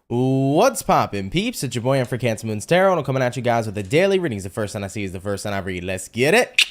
What's poppin', peeps? It's your boy, I'm for CancerMoonsTarot, and I'm coming at you guys with the daily readings. The first one I see is the first one I read. Let's get it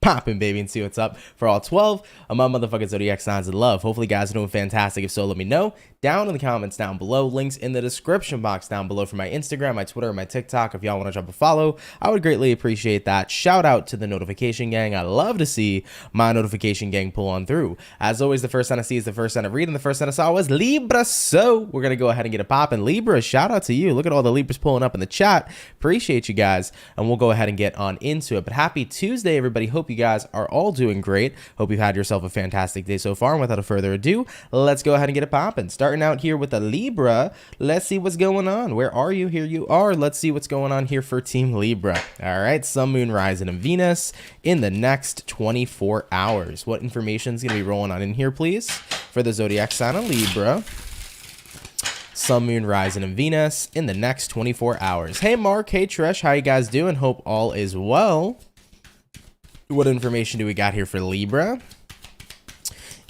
poppin', baby, and see what's up for all 12 of my motherfucking zodiac signs of love. Hopefully, you guys are doing fantastic. If so, let me know down in the comments down below. Links in the description box down below for my Instagram, my Twitter, and my TikTok. If y'all want to drop a follow, I would greatly appreciate that. Shout out to the notification gang. I love to see my notification gang pull on through. As always, the first sign I see is the first sign I read, and the first sign I saw was Libra. So we're gonna go ahead and get it poppin'. Libra, shout out to you. Look at all the Libras pulling up in the chat. Appreciate you guys, and we'll go ahead and get on into it. But happy Tuesday, everybody. Hope you guys are all doing great. Hope you've had yourself a fantastic day so far. And without further ado, let's go ahead and get it poppin'. Starting out here with a Libra. Let's see what's going on. Where are you? Here you are. Let's see what's going on here for Team Libra. All right, Sun, Moon, Rising, and Venus in the next 24 hours. What information is going to be rolling on in here, please, for the zodiac sign of Libra? Sun, Moon, Rising, and Venus in the next 24 hours. Hey, Mark. Hey, Trish. How you guys doing? Hope all is well. What information do we got here for Libra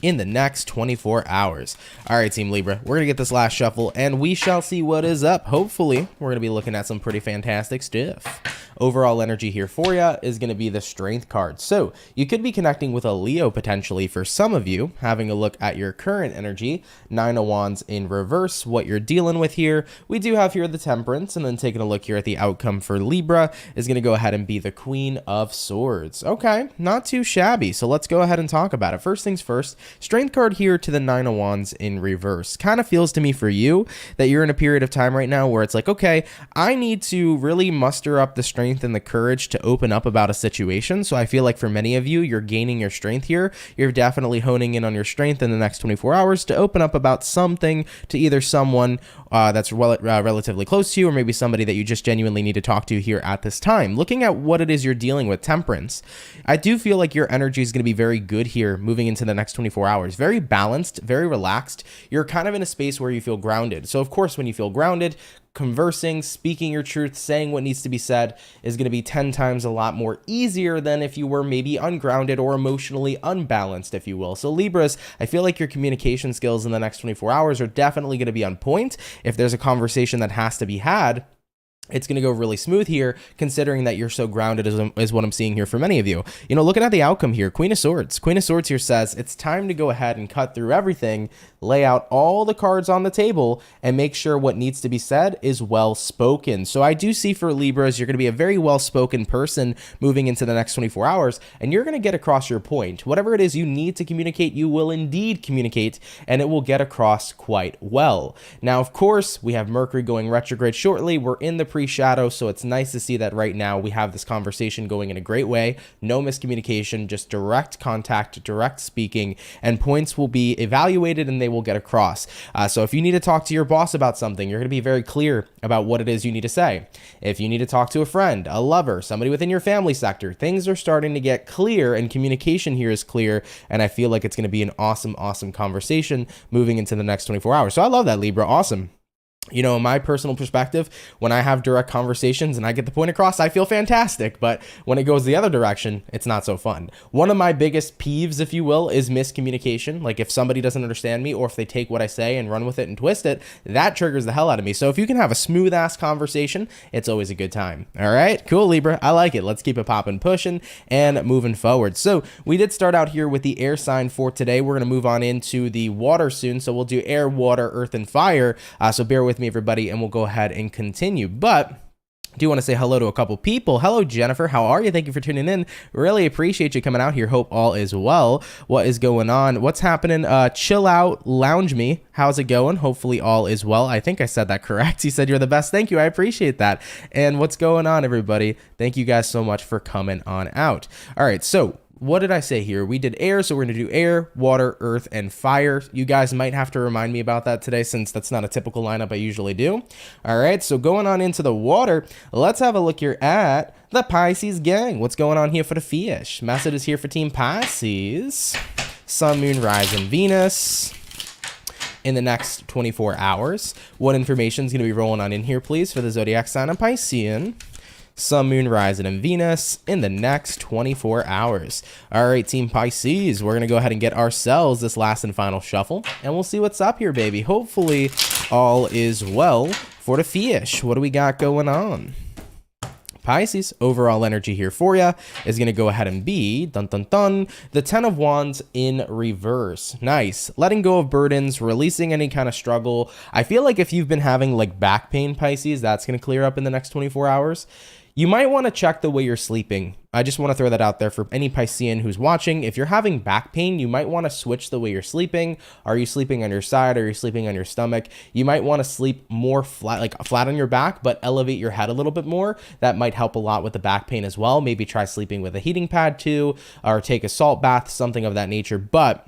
in the next 24 hours? All right, Team Libra, we're gonna get this last shuffle and we shall see what is up. Hopefully we're gonna be looking at some pretty fantastic stuff. Overall energy here for you is going to be the Strength card. So you could be connecting with a Leo potentially for some of you, having a look at your current energy. Nine of Wands in reverse, what you're dealing with here. We do have here the Temperance, and then taking a look here at the outcome for Libra is going to go ahead and be the Queen of Swords. Okay, not too shabby. So let's go ahead and talk about it. First things first, Strength card here to the Nine of Wands in reverse. Kind of feels to me for you that you're in a period of time right now where it's like, okay, I need to really muster up the strength and the courage to open up about a situation. So I feel like for many of you, you're gaining your strength here. You're definitely honing in on your strength in the next 24 hours to open up about something to either someone that's relatively close to you, or maybe somebody that you just genuinely need to talk to here at this time. Looking at what it is you're dealing with, Temperance, I do feel like your energy is going to be very good here moving into the next 24 hours. Very balanced, very relaxed. You're kind of in a space where you feel grounded. So of course, when you feel grounded, conversing, speaking your truth, saying what needs to be said is going to be 10 times a lot more easier than if you were maybe ungrounded or emotionally unbalanced, if you will. So Libras, I feel like your communication skills in the next 24 hours are definitely going to be on point. If there's a conversation that has to be had, it's going to go really smooth here, considering that you're so grounded is what I'm seeing here for many of you. You know, looking at the outcome here, Queen of Swords. Queen of Swords here says it's time to go ahead and cut through everything, lay out all the cards on the table, and make sure what needs to be said is well spoken. So I do see for Libras, you're going to be a very well-spoken person moving into the next 24 hours, and you're going to get across your point. Whatever it is you need to communicate, you will indeed communicate, and it will get across quite well. Now, of course, we have Mercury going retrograde shortly. We're in the pre-shadow, so it's nice to see that right now we have this conversation going in a great way. No miscommunication, just direct contact, direct speaking, and points will be evaluated and they will get across. So if you need to talk to your boss about something, you're going to be very clear about what it is you need to say. If you need to talk to a friend, a lover, somebody within your family sector, things are starting to get clear and communication here is clear, and I feel like it's going to be an awesome conversation moving into the next 24 hours. So I love that, Libra. Awesome. You know, in my personal perspective, when I have direct conversations and I get the point across, I feel fantastic. But when it goes the other direction, it's not so fun. One of my biggest peeves, if you will, is miscommunication. Like if somebody doesn't understand me, or if they take what I say and run with it and twist it, that triggers the hell out of me. So if you can have a smooth ass conversation, it's always a good time. All right, cool, Libra. I like it. Let's keep it popping, pushing, and moving forward. So we did start out here with the air sign for today. We're going to move on into the water soon. So we'll do air, water, earth, and fire. So bear with me, everybody, and we'll go ahead and continue. But I do want to say hello to a couple people. Hello, Jennifer. How are you? Thank you for tuning in. Really appreciate you coming out here. Hope all is well. What is going on? What's happening? Chill out, lounge me. How's it going? Hopefully all is well. I think I said that correct. He said you're the best. Thank you. I appreciate that. And what's going on, everybody? Thank you guys so much for coming on out. All right, so what did I say here? We did air, so we're going to do air, water, earth, and fire. You guys might have to remind me about that today since that's not a typical lineup I usually do. All right, so going on into the water, let's have a look here at the Pisces gang. What's going on here for the fish? Message is here for Team Pisces. Sun, Moon, Rising, Venus in the next 24 hours. What information is going to be rolling on in here, please, for the zodiac sign of Piscean? Sun, Moon, Rising, and Venus in the next 24 hours. All right, Team Pisces, we're going to go ahead and get ourselves this last and final shuffle, and we'll see what's up here, baby. Hopefully, all is well for the fish. What do we got going on? Pisces, overall energy here for you is going to go ahead and be, dun dun dun, the 10 of Wands in reverse. Nice. Letting go of burdens, releasing any kind of struggle. I feel like if you've been having like back pain, Pisces, that's going to clear up in the next 24 hours. You might want to check the way you're sleeping. I just want to throw that out there for any Piscean who's watching. If you're having back pain, you might want to switch the way you're sleeping. Are you sleeping on your side? Are you sleeping on your stomach? You might want to sleep more flat, like flat on your back, but elevate your head a little bit more. That might help a lot with the back pain as well. Maybe try sleeping with a heating pad too, or take a salt bath, something of that nature. But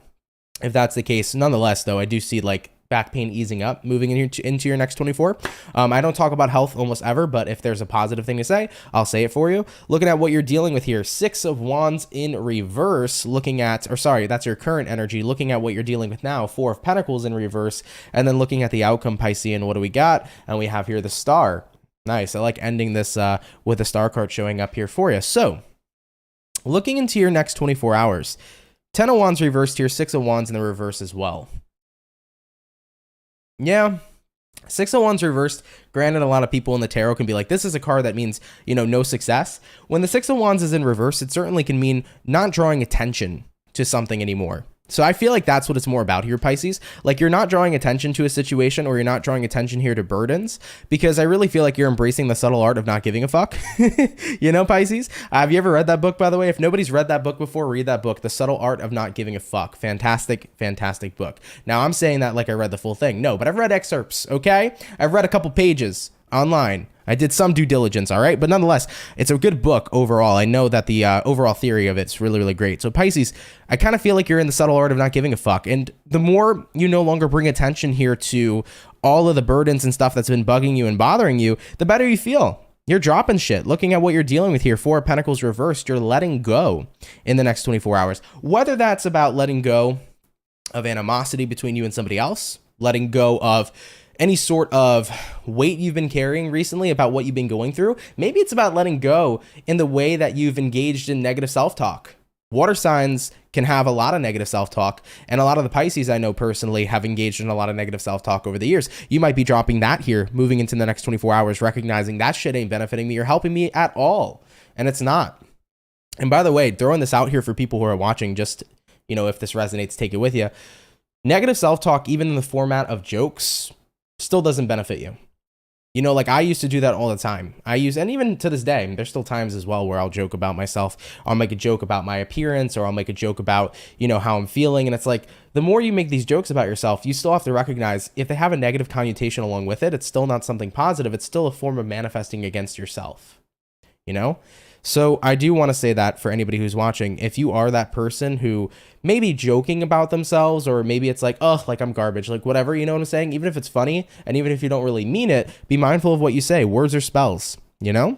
if that's the case, nonetheless, though, I do see like back pain easing up, moving into your next 24. I don't talk about health almost ever, but if there's a positive thing to say, I'll say it for you. Looking at what you're dealing with here, 6 of Wands in reverse, looking at, or sorry, that's your current energy, looking at what you're dealing with now, 4 of Pentacles in reverse, and then looking at the outcome, Piscean, what do we got? And we have here the Star. Nice. I like ending this with the Star card showing up here for you. So, looking into your next 24 hours, 10 of Wands reversed here, 6 of Wands in the reverse as well. Yeah, 6 of Wands reversed. Granted, a lot of people in the tarot can be like, this is a card that means, you know, no success. When the 6 of Wands is in reverse, it certainly can mean not drawing attention to something anymore. So I feel like that's what it's more about here, Pisces. Like you're not drawing attention to a situation, or you're not drawing attention here to burdens, because I really feel like you're embracing the subtle art of not giving a fuck. You know, Pisces? Have you ever read that book, by the way? If nobody's read that book before, read that book, The Subtle Art of Not Giving a Fuck. Fantastic, fantastic book. Now I'm saying that like I read the full thing. No, but I've read excerpts, okay? I've read a couple pages online. I did some due diligence, all right? But nonetheless, it's a good book overall. I know that the overall theory of it's really, really great. So Pisces, I kind of feel like you're in the subtle art of not giving a fuck. And the more you no longer bring attention here to all of the burdens and stuff that's been bugging you and bothering you, the better you feel. You're dropping shit. Looking at what you're dealing with here, 4 of Pentacles reversed, you're letting go in the next 24 hours. Whether that's about letting go of animosity between you and somebody else, letting go of any sort of weight you've been carrying recently about what you've been going through. Maybe it's about letting go in the way that you've engaged in negative self-talk. Water signs can have a lot of negative self-talk, and a lot of the Pisces I know personally have engaged in a lot of negative self-talk over the years. You might be dropping that here, moving into the next 24 hours, recognizing that shit ain't benefiting me or helping me at all, and it's not. And by the way, throwing this out here for people who are watching, just, you know, if this resonates, take it with you. Negative self-talk, even in the format of jokes, still doesn't benefit you. You know, like I used to do that all the time. And even to this day, there's still times as well where I'll joke about myself. I'll make a joke about my appearance, or I'll make a joke about, you know, how I'm feeling. And it's like, the more you make these jokes about yourself, you still have to recognize if they have a negative connotation along with it, it's still not something positive. It's still a form of manifesting against yourself, you know? So I do want to say that for anybody who's watching, if you are that person who may be joking about themselves, or maybe it's like, oh, like I'm garbage, like whatever, you know what I'm saying? Even if it's funny, and even if you don't really mean it, be mindful of what you say. Words are spells, you know?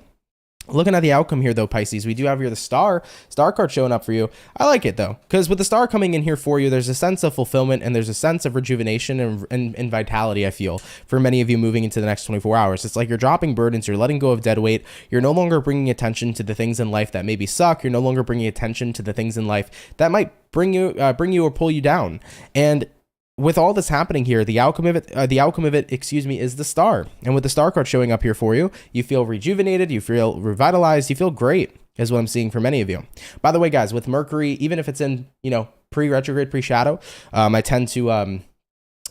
Looking at the outcome here, though, Pisces, we do have here the Star card showing up for you. I like it, though, because with the Star coming in here for you, there's a sense of fulfillment, and there's a sense of rejuvenation and vitality, I feel, for many of you moving into the next 24 hours. It's like you're dropping burdens, you're letting go of dead weight, you're no longer bringing attention to the things in life that maybe suck, you're no longer bringing attention to the things in life that might bring you or pull you down. And with all this happening here, the outcome of it, is the Star. And with the Star card showing up here for you, you feel rejuvenated, you feel revitalized, you feel great, is what I'm seeing for many of you. By the way, guys, with Mercury, even if it's in, you know, pre-retrograde, pre-shadow, I tend to,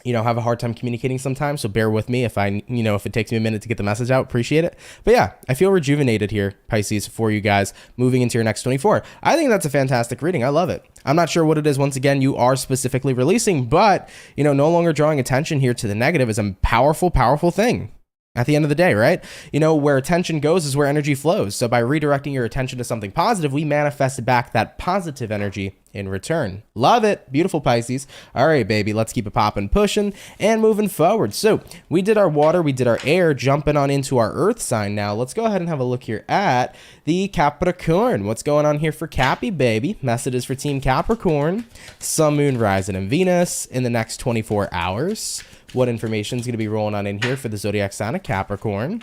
you know, have a hard time communicating sometimes. So bear with me if if it takes me a minute to get the message out, appreciate it. But yeah, I feel rejuvenated here, Pisces, for you guys moving into your next 24. I think that's a fantastic reading. I love it. I'm not sure what it is, once again, you are specifically releasing, but, you know, no longer drawing attention here to the negative is a powerful, powerful thing. At the end of the day, right? You know, where attention goes is where energy flows. So by redirecting your attention to something positive, we manifest back that positive energy in return. Love it. Beautiful, Pisces. All right, baby, let's keep it popping, pushing, and moving forward. So we did our water, we did our air, jumping on into our earth sign now. Let's go ahead and have a look here at the Capricorn. What's going on here for Cappy, baby? Messages for Team Capricorn. Sun, Moon, Rising, and Venus in the next 24 hours. What information is going to be rolling on in here for the zodiac sign of Capricorn?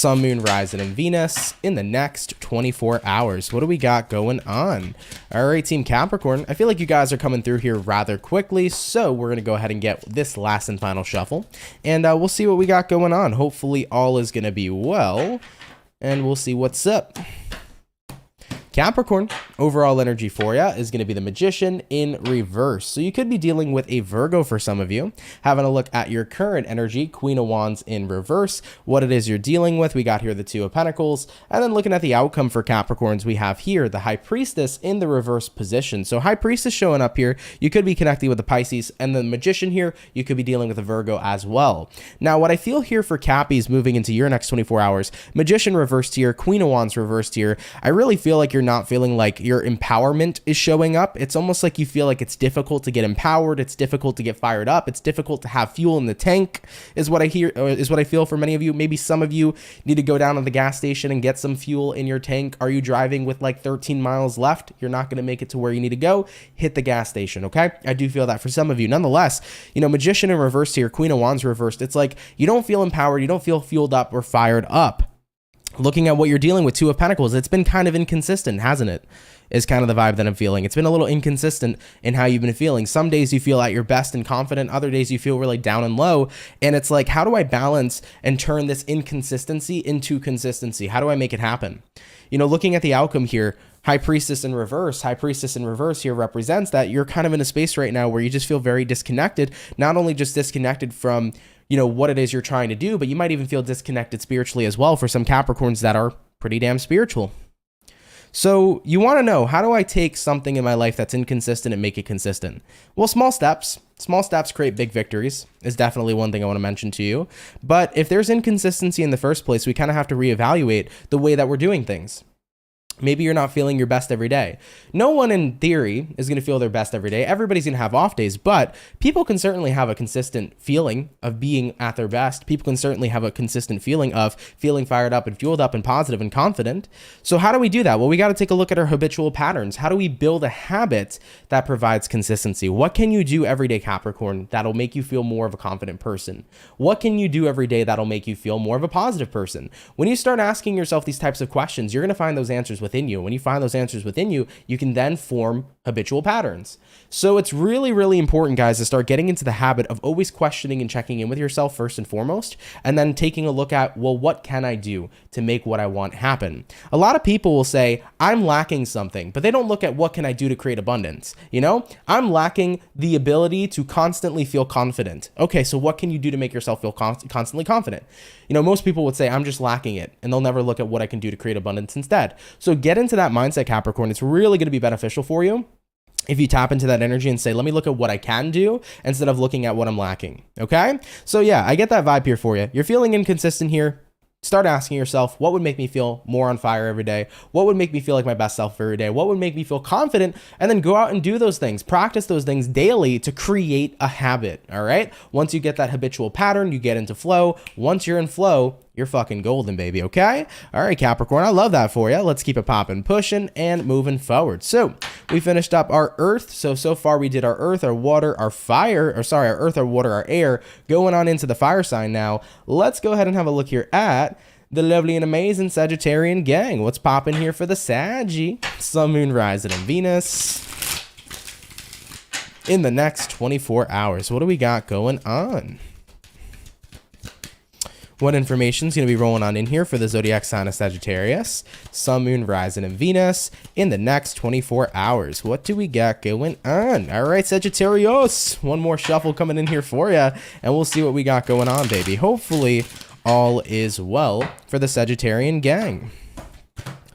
Sun, Moon, Rising, and Venus in the next 24 hours. What do we got going on? All right, Team Capricorn, I feel like you guys are coming through here rather quickly, so we're going to go ahead and get this last and final shuffle, and we'll see what we got going on. Hopefully all is going to be well, and we'll see what's up. Capricorn, overall energy for you is going to be the Magician in reverse. So you could be dealing with a Virgo for some of you. Having a look at your current energy, Queen of Wands in reverse, what it is you're dealing with. We got here the Two of Pentacles, and then looking at the outcome for Capricorns, we have here the High Priestess in the reverse position. So High Priestess showing up here, you could be connecting with the Pisces, and the Magician here, you could be dealing with a Virgo as well. Now, what I feel here for Cappies moving into your next 24 hours, Magician reversed here, Queen of Wands reversed here, I really feel like you're not feeling like your empowerment is showing up. It's almost like you feel like it's difficult to get empowered. It's difficult to get fired up. It's difficult to have fuel in the tank is what I hear, is what I feel for many of you. Maybe some of you need to go down to the gas station and get some fuel in your tank. Are you driving with like 13 miles left? You're not going to make it to where you need to go. Hit the gas station. Okay. I do feel that for some of you. Nonetheless, you know, Magician in reverse here, Queen of Wands reversed. It's like you don't feel empowered. You don't feel fueled up or fired up. Looking at what you're dealing with, Two of Pentacles, it's been kind of inconsistent, hasn't it? Is kind of the vibe that I'm feeling. It's been a little inconsistent in how you've been feeling. Some days you feel at your best and confident. Other days you feel really down and low. And it's like, how do I balance and turn this inconsistency into consistency? How do I make it happen? You know, looking at the outcome here, High Priestess in reverse. High Priestess in reverse here represents that you're kind of in a space right now where you just feel very disconnected. Not only just disconnected from, you know, what it is you're trying to do, but you might even feel disconnected spiritually as well for some Capricorns that are pretty damn spiritual. So you want to know, how do I take something in my life that's inconsistent and make it consistent? Well, small steps create big victories is definitely one thing I want to mention to you. But if there's inconsistency in the first place, we kind of have to reevaluate the way that we're doing things. Maybe you're not feeling your best every day. No one in theory is going to feel their best every day. Everybody's going to have off days, but people can certainly have a consistent feeling of being at their best. People can certainly have a consistent feeling of feeling fired up and fueled up and positive and confident. So how do we do that? Well, we got to take a look at our habitual patterns. How do we build a habit that provides consistency? What can you do every day, Capricorn, that'll make you feel more of a confident person? What can you do every day that'll make you feel more of a positive person? When you start asking yourself these types of questions, you're going to find those answers within you. When you find those answers within you, you can then form habitual patterns. So it's really, really important, guys, to start getting into the habit of always questioning and checking in with yourself first and foremost, and then taking a look at, well, what can I do to make what I want happen? A lot of people will say, I'm lacking something, but they don't look at what can I do to create abundance. You know, I'm lacking the ability to constantly feel confident. Okay, so what can you do to make yourself feel constantly confident? You know, most people would say, I'm just lacking it, and they'll never look at what I can do to create abundance instead. So get into that mindset, Capricorn. It's really going to be beneficial for you if you tap into that energy and say, let me look at what I can do instead of looking at what I'm lacking. Okay? So yeah, I get that vibe here for you. You're feeling inconsistent here. Start asking yourself, what would make me feel more on fire every day? What would make me feel like my best self every day? What would make me feel confident? And then go out and do those things. Practice those things daily to create a habit, all right? Once you get that habitual pattern, you get into flow. Once you're in flow, you're fucking golden, baby, okay? All right, Capricorn, I love that for you. Let's keep it popping, pushing, and moving forward. So we finished up our earth. So far we did our earth, our water, our fire, our earth, our water, our air, going on into the fire sign now. Let's go ahead and have a look here at the lovely and amazing Sagittarian gang. What's popping here for the Saggy? Sun, Moon, Rising, and Venus in the next 24 hours. What do we got going on? What information is going to be rolling on in here for the zodiac sign of Sagittarius, Sun, Moon, Rising, and Venus in the next 24 hours? What do we got going on? All right, Sagittarius, one more shuffle coming in here for you, and we'll see what we got going on, baby. Hopefully, all is well for the Sagittarian gang.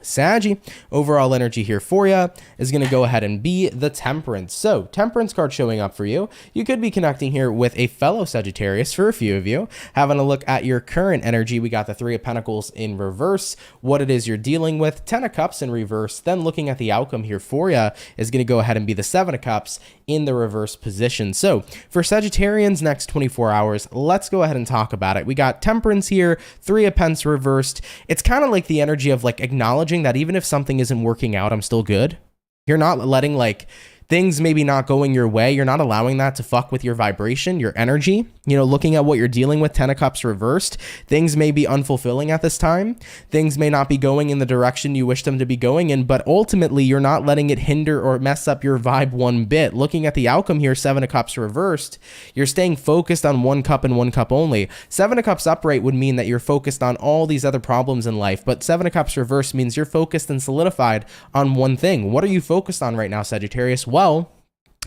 Saggy, overall energy here for you is going to go ahead and be the Temperance. So Temperance card showing up for you. You could be connecting here with a fellow Sagittarius for a few of you. Having a look at your current energy, we got the Three of Pentacles in reverse, what it is you're dealing with, 10 of Cups in reverse. Then looking at the outcome here for you is going to go ahead and be the Seven of Cups in the reverse position. So for Sagittarians next 24 hours, let's go ahead and talk about it. We got Temperance here, Three of Pentacles reversed. It's kind of like the energy of like acknowledging that even if something isn't working out, I'm still good. You're not letting like things maybe not going your way. You're not allowing that to fuck with your vibration, your energy. You know, looking at what you're dealing with, 10 of Cups reversed, things may be unfulfilling at this time. Things may not be going in the direction you wish them to be going in, but ultimately you're not letting it hinder or mess up your vibe one bit. Looking at the outcome here, 7 of Cups reversed, you're staying focused on one cup and one cup only. 7 of Cups upright would mean that you're focused on all these other problems in life, but 7 of Cups reversed means you're focused and solidified on one thing. What are you focused on right now, Sagittarius? Well,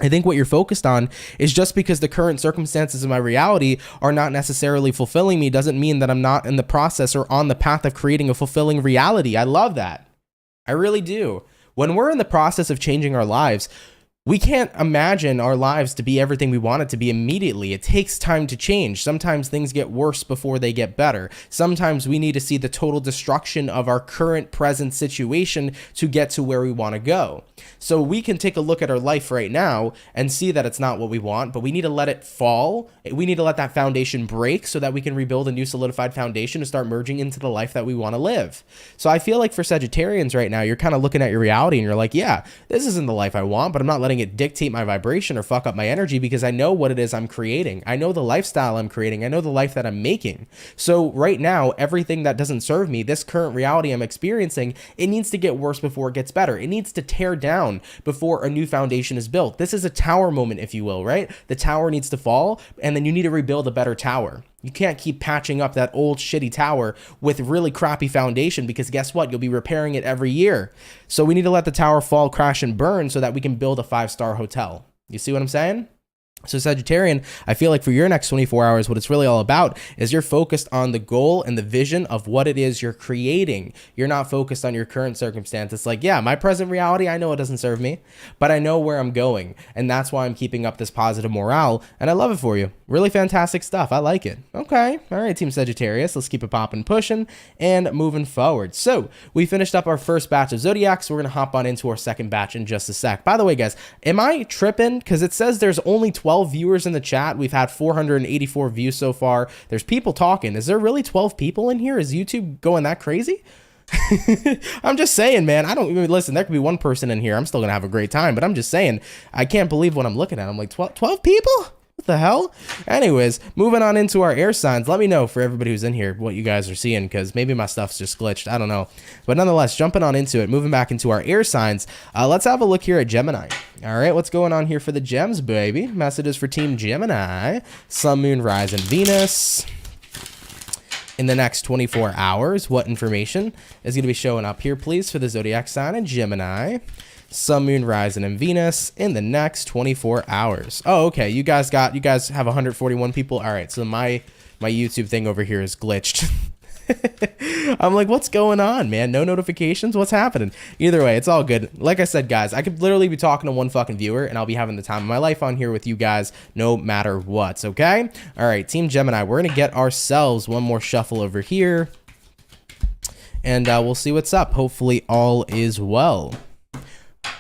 I think what you're focused on is just because the current circumstances of my reality are not necessarily fulfilling me doesn't mean that I'm not in the process or on the path of creating a fulfilling reality. I love that. I really do. When we're in the process of changing our lives, we can't imagine our lives to be everything we want it to be immediately. It takes time to change. Sometimes things get worse before they get better. Sometimes we need to see the total destruction of our current present situation to get to where we want to go. So we can take a look at our life right now and see that it's not what we want, but we need to let it fall. We need to let that foundation break so that we can rebuild a new solidified foundation to start merging into the life that we want to live. So I feel like for Sagittarians right now, you're kind of looking at your reality and you're like, yeah, this isn't the life I want, but I'm not letting it dictate my vibration or fuck up my energy because I know what it is I'm creating. I know the lifestyle I'm creating. I know the life that I'm making. So right now, everything that doesn't serve me, this current reality I'm experiencing, it needs to get worse before it gets better. It needs to tear down before a new foundation is built. This is a tower moment, if you will, right? The tower needs to fall and then you need to rebuild a better tower. You can't keep patching up that old shitty tower with really crappy foundation because guess what? You'll be repairing it every year. So we need to let the tower fall, crash, and burn so that we can build a 5-star hotel. You see what I'm saying? So Sagittarian, I feel like for your next 24 hours, what it's really all about is you're focused on the goal and the vision of what it is you're creating. You're not focused on your current circumstance. It's like, yeah, my present reality, I know it doesn't serve me, but I know where I'm going. And that's why I'm keeping up this positive morale. And I love it for you. Really fantastic stuff. I like it. Okay. All right, Team Sagittarius. Let's keep it popping, pushing, and moving forward. So we finished up our first batch of Zodiacs. So we're going to hop on into our second batch in just a sec. By the way, guys, am I tripping? Because it says there's only 12 viewers in the chat. We've had 484 views so far. There's people talking. Is there really 12 people in here? Is YouTube going that crazy? I'm just saying, man, I don't even listen. There could be one person in here. I'm still going to have a great time, but I'm just saying, I can't believe what I'm looking at. I'm like 12 people? What the hell? Anyways, moving on into our air signs. Let me know for everybody who's in here what you guys are seeing because maybe my stuff's just glitched. I don't know. But nonetheless, jumping on into it, moving back into our air signs, let's have a look here at Gemini. All right, what's going on here for the gems, baby? Messages for Team Gemini. Sun, Moon, Rise, and Venus. In the next 24 hours, what information is going to be showing up here, please, for the zodiac sign of Gemini? Sun, Moon, Rising, and Venus in the next 24 hours. Oh, okay. You guys have 141 people. All right. So my YouTube thing over here is glitched. I'm like, what's going on, man? No notifications? What's happening? Either way, it's all good. Like I said, guys, I could literally be talking to one fucking viewer and I'll be having the time of my life on here with you guys no matter what, okay? All right, Team Gemini, we're going to get ourselves one more shuffle over here and we'll see what's up. Hopefully all is well.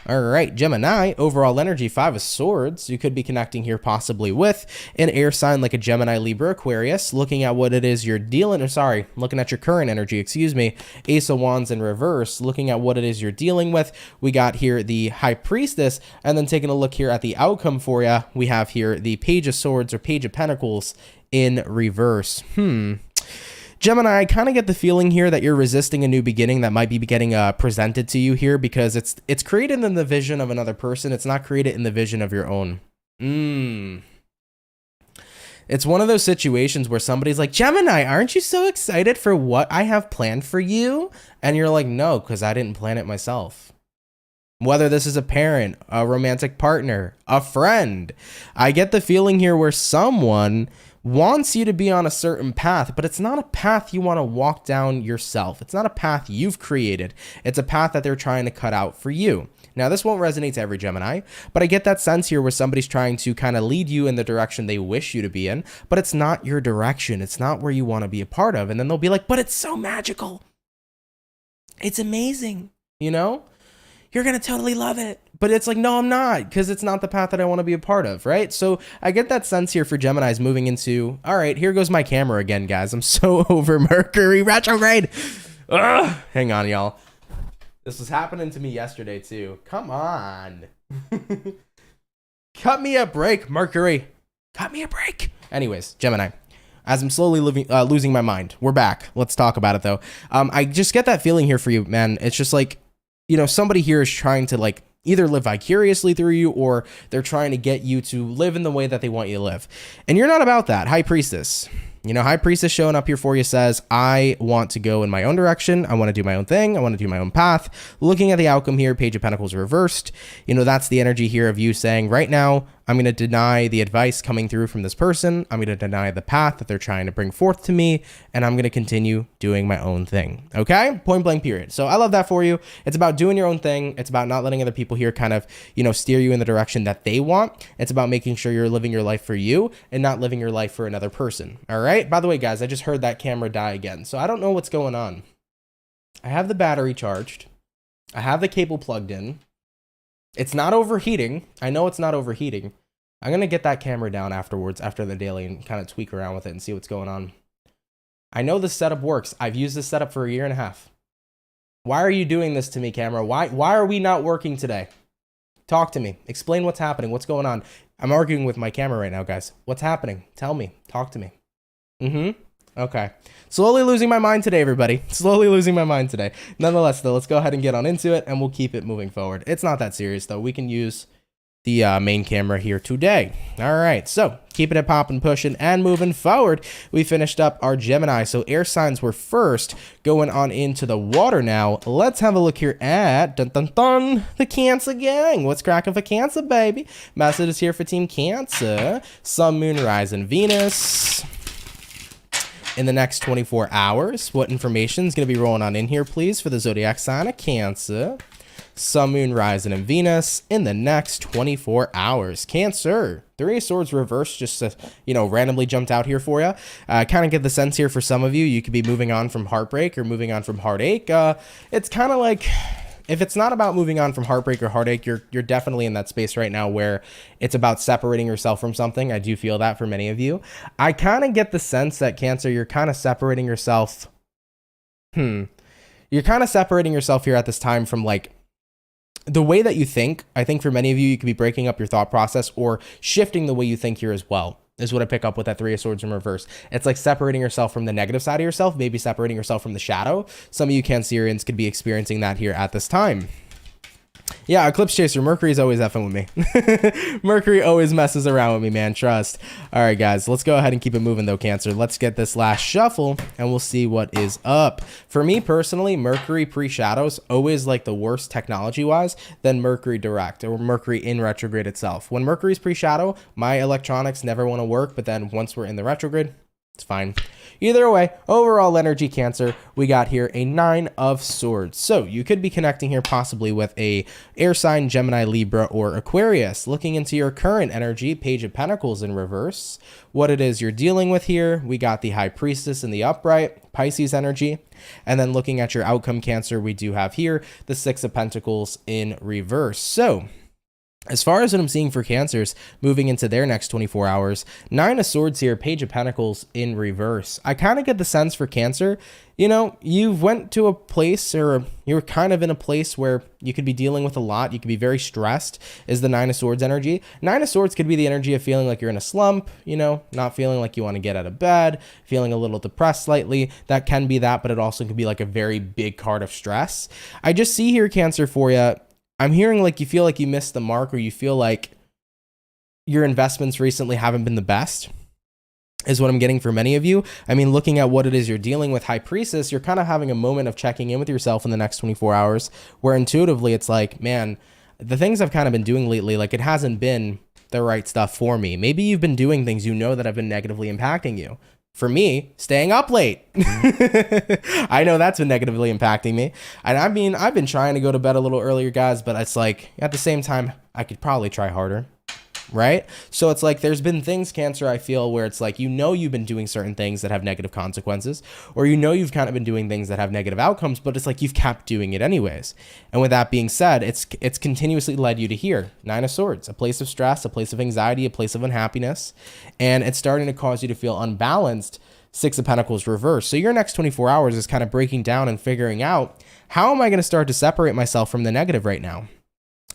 All right, Gemini, overall energy, 5 of Swords. You could be connecting here possibly with an air sign like a Gemini, Libra, Aquarius, looking at what it is you're dealing, or sorry, looking at your current energy, excuse me, Ace of Wands in reverse, looking at what it is you're dealing with. We got here the High Priestess, and then taking a look here at the outcome for you, we have here the Page of Swords or Page of Pentacles in reverse. Gemini, I kind of get the feeling here that you're resisting a new beginning that might be getting presented to you here because it's created in the vision of another person. It's not created in the vision of your own. It's one of those situations where somebody's like, Gemini, aren't you so excited for what I have planned for you? And you're like, no, because I didn't plan it myself. Whether this is a parent, a romantic partner, a friend, I get the feeling here where someone wants you to be on a certain path, but it's not a path you want to walk down yourself. It's not a path you've created. It's a path that they're trying to cut out for you. Now, this won't resonate to every Gemini, but I get that sense here where somebody's trying to kind of lead you in the direction they wish you to be in, but it's not your direction. It's not where you want to be a part of. And then they'll be like, but it's so magical. It's amazing. You know, you're going to totally love it. But it's like, no, I'm not, because it's not the path that I want to be a part of, right? So I get that sense here for Geminis moving into, all right, here goes my camera again, guys. I'm so over Mercury retrograde. Ugh. Hang on, y'all. This was happening to me yesterday, too. Come on. Cut me a break, Mercury. Cut me a break. Anyways, Gemini. As I'm slowly losing my mind. We're back. Let's talk about it, though. I just get that feeling here for you, man. It's just like, you know, somebody here is trying to, like, either live vicariously through you or they're trying to get you to live in the way that they want you to live. And you're not about that. High Priestess. You know, High Priestess showing up here for you says, I want to go in my own direction. I want to do my own thing. I want to do my own path. Looking at the outcome here, Page of Pentacles reversed. You know, that's the energy here of you saying, right now, I'm going to deny the advice coming through from this person. I'm going to deny the path that they're trying to bring forth to me. And I'm going to continue doing my own thing. Okay? Point blank period. So I love that for you. It's about doing your own thing. It's about not letting other people here kind of, you know, steer you in the direction that they want. It's about making sure you're living your life for you and not living your life for another person. All right? By the way, guys, I just heard that camera die again. So I don't know what's going on. I have the battery charged. I have the cable plugged in. It's not overheating. I know it's not overheating. I'm going to get that camera down afterwards, after the daily, and kind of tweak around with it and see what's going on. I know this setup works. I've used this setup for 1.5 years. Why are you doing this to me, camera? Why are we not working today? Talk to me. Explain what's happening. What's going on? I'm arguing with my camera right now, guys. What's happening? Tell me. Talk to me. Okay. Slowly losing my mind today, everybody. Slowly losing my mind today. Nonetheless, though, let's go ahead and get on into it, and we'll keep it moving forward. It's not that serious, though. We can use the main camera here today. All right, so keeping it popping, pushing, and moving forward. We finished up our Gemini. So air signs were first, going on into the water now. Let's have a look here at the Cancer gang. What's cracking for Cancer, baby? Message is here for Team Cancer. Sun, Moon, Rising, Venus. In the next 24 hours, what information is going to be rolling on in here, please, for the zodiac sign of Cancer? Sun, Moon, Rising, and Venus in the next 24 hours. Cancer. Three of Swords reversed, just, you know, randomly jumped out here for you. Kind of get the sense here for some of you, you could be moving on from heartbreak or moving on from heartache. It's kind of like, if it's not about moving on from heartbreak or heartache, you're definitely in that space right now where it's about separating yourself from something. I do feel that for many of you. I kind of get the sense that Cancer, you're kind of separating yourself. You're kind of separating yourself here at this time from, like, the way that you think. I think for many of you, you could be breaking up your thought process or shifting the way you think here as well, is what I pick up with that Three of Swords in reverse. It's like separating yourself from the negative side of yourself, maybe separating yourself from the shadow. Some of you Cancerians could be experiencing that here at this time. Yeah, Eclipse Chaser, Mercury's always effing with me. Mercury always messes around with me, man. Trust. All right, guys, let's go ahead and keep it moving, though, Cancer. Let's get this last shuffle, and we'll see what is up. For me, personally, Mercury pre-shadows always like the worst technology-wise than Mercury direct or Mercury in retrograde itself. When Mercury's pre-shadow, my electronics never want to work, but then once we're in the retrograde, it's fine. Either way, overall energy, Cancer, we got here a 9 of Swords. So you could be connecting here possibly with a air sign, Gemini, Libra, or Aquarius. Looking into your current energy, Page of Pentacles in reverse. What it is you're dealing with here, we got the High Priestess in the upright, Pisces energy. And then looking at your outcome, Cancer, we do have here the Six of Pentacles in reverse. So as far as what I'm seeing for Cancers moving into their next 24 hours, 9 of Swords here, Page of Pentacles in reverse. I kind of get the sense for Cancer, you know, you went to a place, or you're kind of in a place where you could be dealing with a lot. You could be very stressed, is the 9 of Swords energy. 9 of Swords could be the energy of feeling like you're in a slump, you know, not feeling like you want to get out of bed, feeling a little depressed slightly. That can be that, but it also could be like a very big card of stress. I just see here, Cancer, for you, I'm hearing like you feel like you missed the mark, or you feel like your investments recently haven't been the best, is what I'm getting for many of you. I mean, looking at what it is you're dealing with, High Priestess, you're kind of having a moment of checking in with yourself in the next 24 hours, where intuitively it's like, man, the things I've kind of been doing lately, like it hasn't been the right stuff for me. Maybe you've been doing things you know that have been negatively impacting you. For me, staying up late. I know that's been negatively impacting me. And I mean, I've been trying to go to bed a little earlier, guys, but it's like, at the same time, I could probably try harder, right? So it's like, there's been things, Cancer, I feel, where it's like, you know, you've been doing certain things that have negative consequences, or you know, you've kind of been doing things that have negative outcomes, but it's like, you've kept doing it anyways. And with that being said, it's continuously led you to here, 9 of Swords, a place of stress, a place of anxiety, a place of unhappiness, and it's starting to cause you to feel unbalanced, 6 of Pentacles reverse. So your next 24 hours is kind of breaking down and figuring out, how am I going to start to separate myself from the negative right now?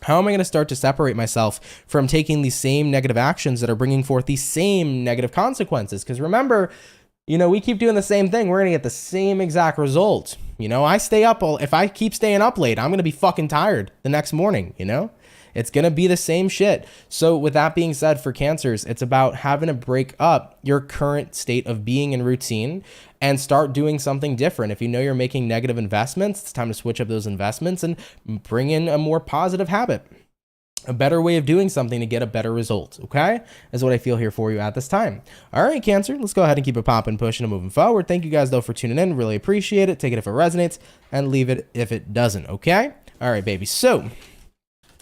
How am I going to start to separate myself from taking these same negative actions that are bringing forth these same negative consequences? Because remember, we keep doing the same thing. We're going to get the same exact result. I stay up if I keep staying up late, I'm going to be fucking tired the next morning, It's going to be the same shit. So with that being said, for Cancers, it's about having to break up your current state of being and routine and start doing something different. If you know you're making negative investments, it's time to switch up those investments and bring in a more positive habit, a better way of doing something to get a better result, okay? Is what I feel here for you at this time. All right, Cancer, let's go ahead and keep it popping, pushing, and moving forward. Thank you guys, though, for tuning in. Really appreciate it. Take it if it resonates and leave it if it doesn't, okay? All right, baby. So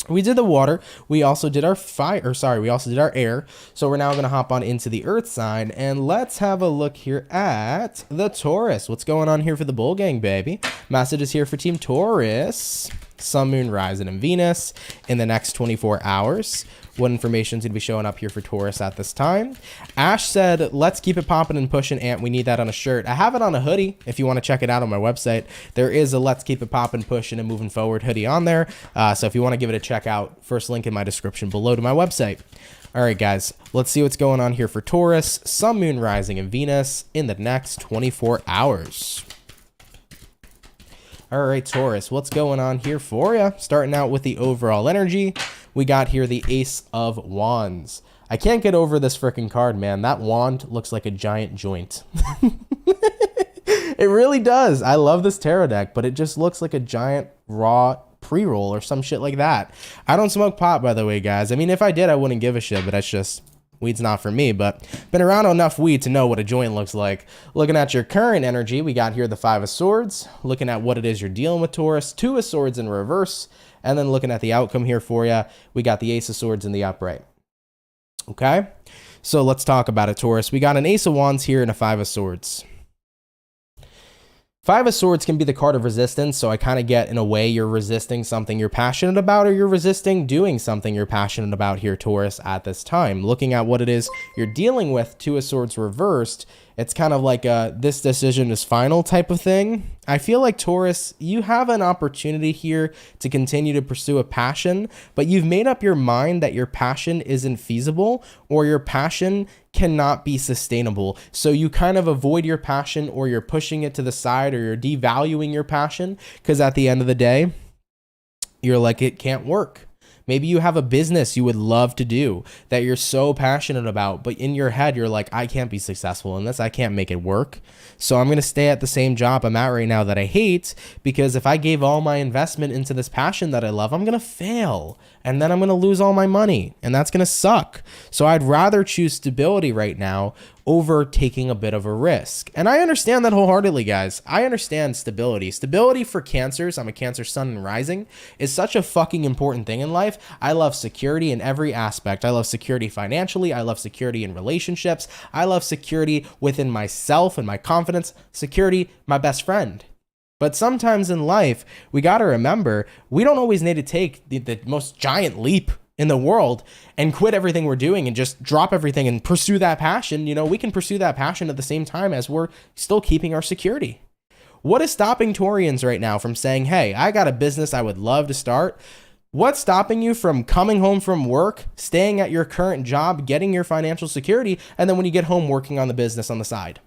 we did the water. We also did our we also did our air. So we're now going to hop on into the earth sign, and let's have a look here at the Taurus. What's going on here for the bull gang, baby? Messages here for Team Taurus. Sun, Moon, Rising, and Venus in the next 24 hours. What information is going to be showing up here for Taurus at this time? Ash said, let's keep it popping and pushing, Ant. We need that on a shirt. I have it on a hoodie if you want to check it out on my website. There is a let's keep it popping, pushing, and moving forward hoodie on there. So if you want to give it a check out, first link in my description below to my website. All right, guys, let's see what's going on here for Taurus, Sun, Moon, Rising, and Venus in the next 24 hours. All right, Taurus, what's going on here for you? Starting out with the overall energy, we got here the Ace of Wands. I can't get over this freaking card, man. That wand looks like a giant joint. It really does. I love this tarot deck, but it just looks like a giant raw pre-roll or some shit like that. I don't smoke pot, by the way, guys. I mean, if I did, I wouldn't give a shit, but that's just... weed's not for me, but been around enough weed to know what a joint looks like. Looking at your current energy, we got here the Five of Swords. Looking at what it is you're dealing with, Taurus, Two of Swords in reverse. And then looking at the outcome here for you, we got the Ace of Swords in the upright. Okay, so let's talk about it, Taurus. We got an Ace of Wands here and a Five of Swords. Five of Swords can be the card of resistance, so I kind of get, in a way, you're resisting something you're passionate about, or you're resisting doing something you're passionate about here, Taurus, at this time. Looking at what it is you're dealing with, Two of Swords reversed, it's kind of like a this decision is final type of thing. I feel like, Taurus, you have an opportunity here to continue to pursue a passion, but you've made up your mind that your passion isn't feasible, or your passion cannot be sustainable. So you kind of avoid your passion, or you're pushing it to the side, or you're devaluing your passion, because at the end of the day, you're like, it can't work. Maybe you have a business you would love to do that you're so passionate about, but in your head, you're like, I can't be successful in this. I can't make it work. So I'm going to stay at the same job I'm at right now that I hate, because if I gave all my investment into this passion that I love, I'm going to fail, and then I'm going to lose all my money, and that's going to suck. So I'd rather choose stability right now over taking a bit of a risk. And I understand that wholeheartedly, guys. I understand stability. Stability for Cancers, I'm a Cancer Sun and Rising, is such a fucking important thing in life. I love security in every aspect. I love security financially. I love security in relationships. I love security within myself and my confidence. Security, my best friend. But sometimes in life, we got to remember, we don't always need to take the most giant leap in the world and quit everything we're doing and just drop everything and pursue that passion. We can pursue that passion at the same time as we're still keeping our security. What is stopping Taurians right now from saying, hey, I got a business I would love to start? What's stopping you from coming home from work, staying at your current job, getting your financial security, and then when you get home, working on the business on the side?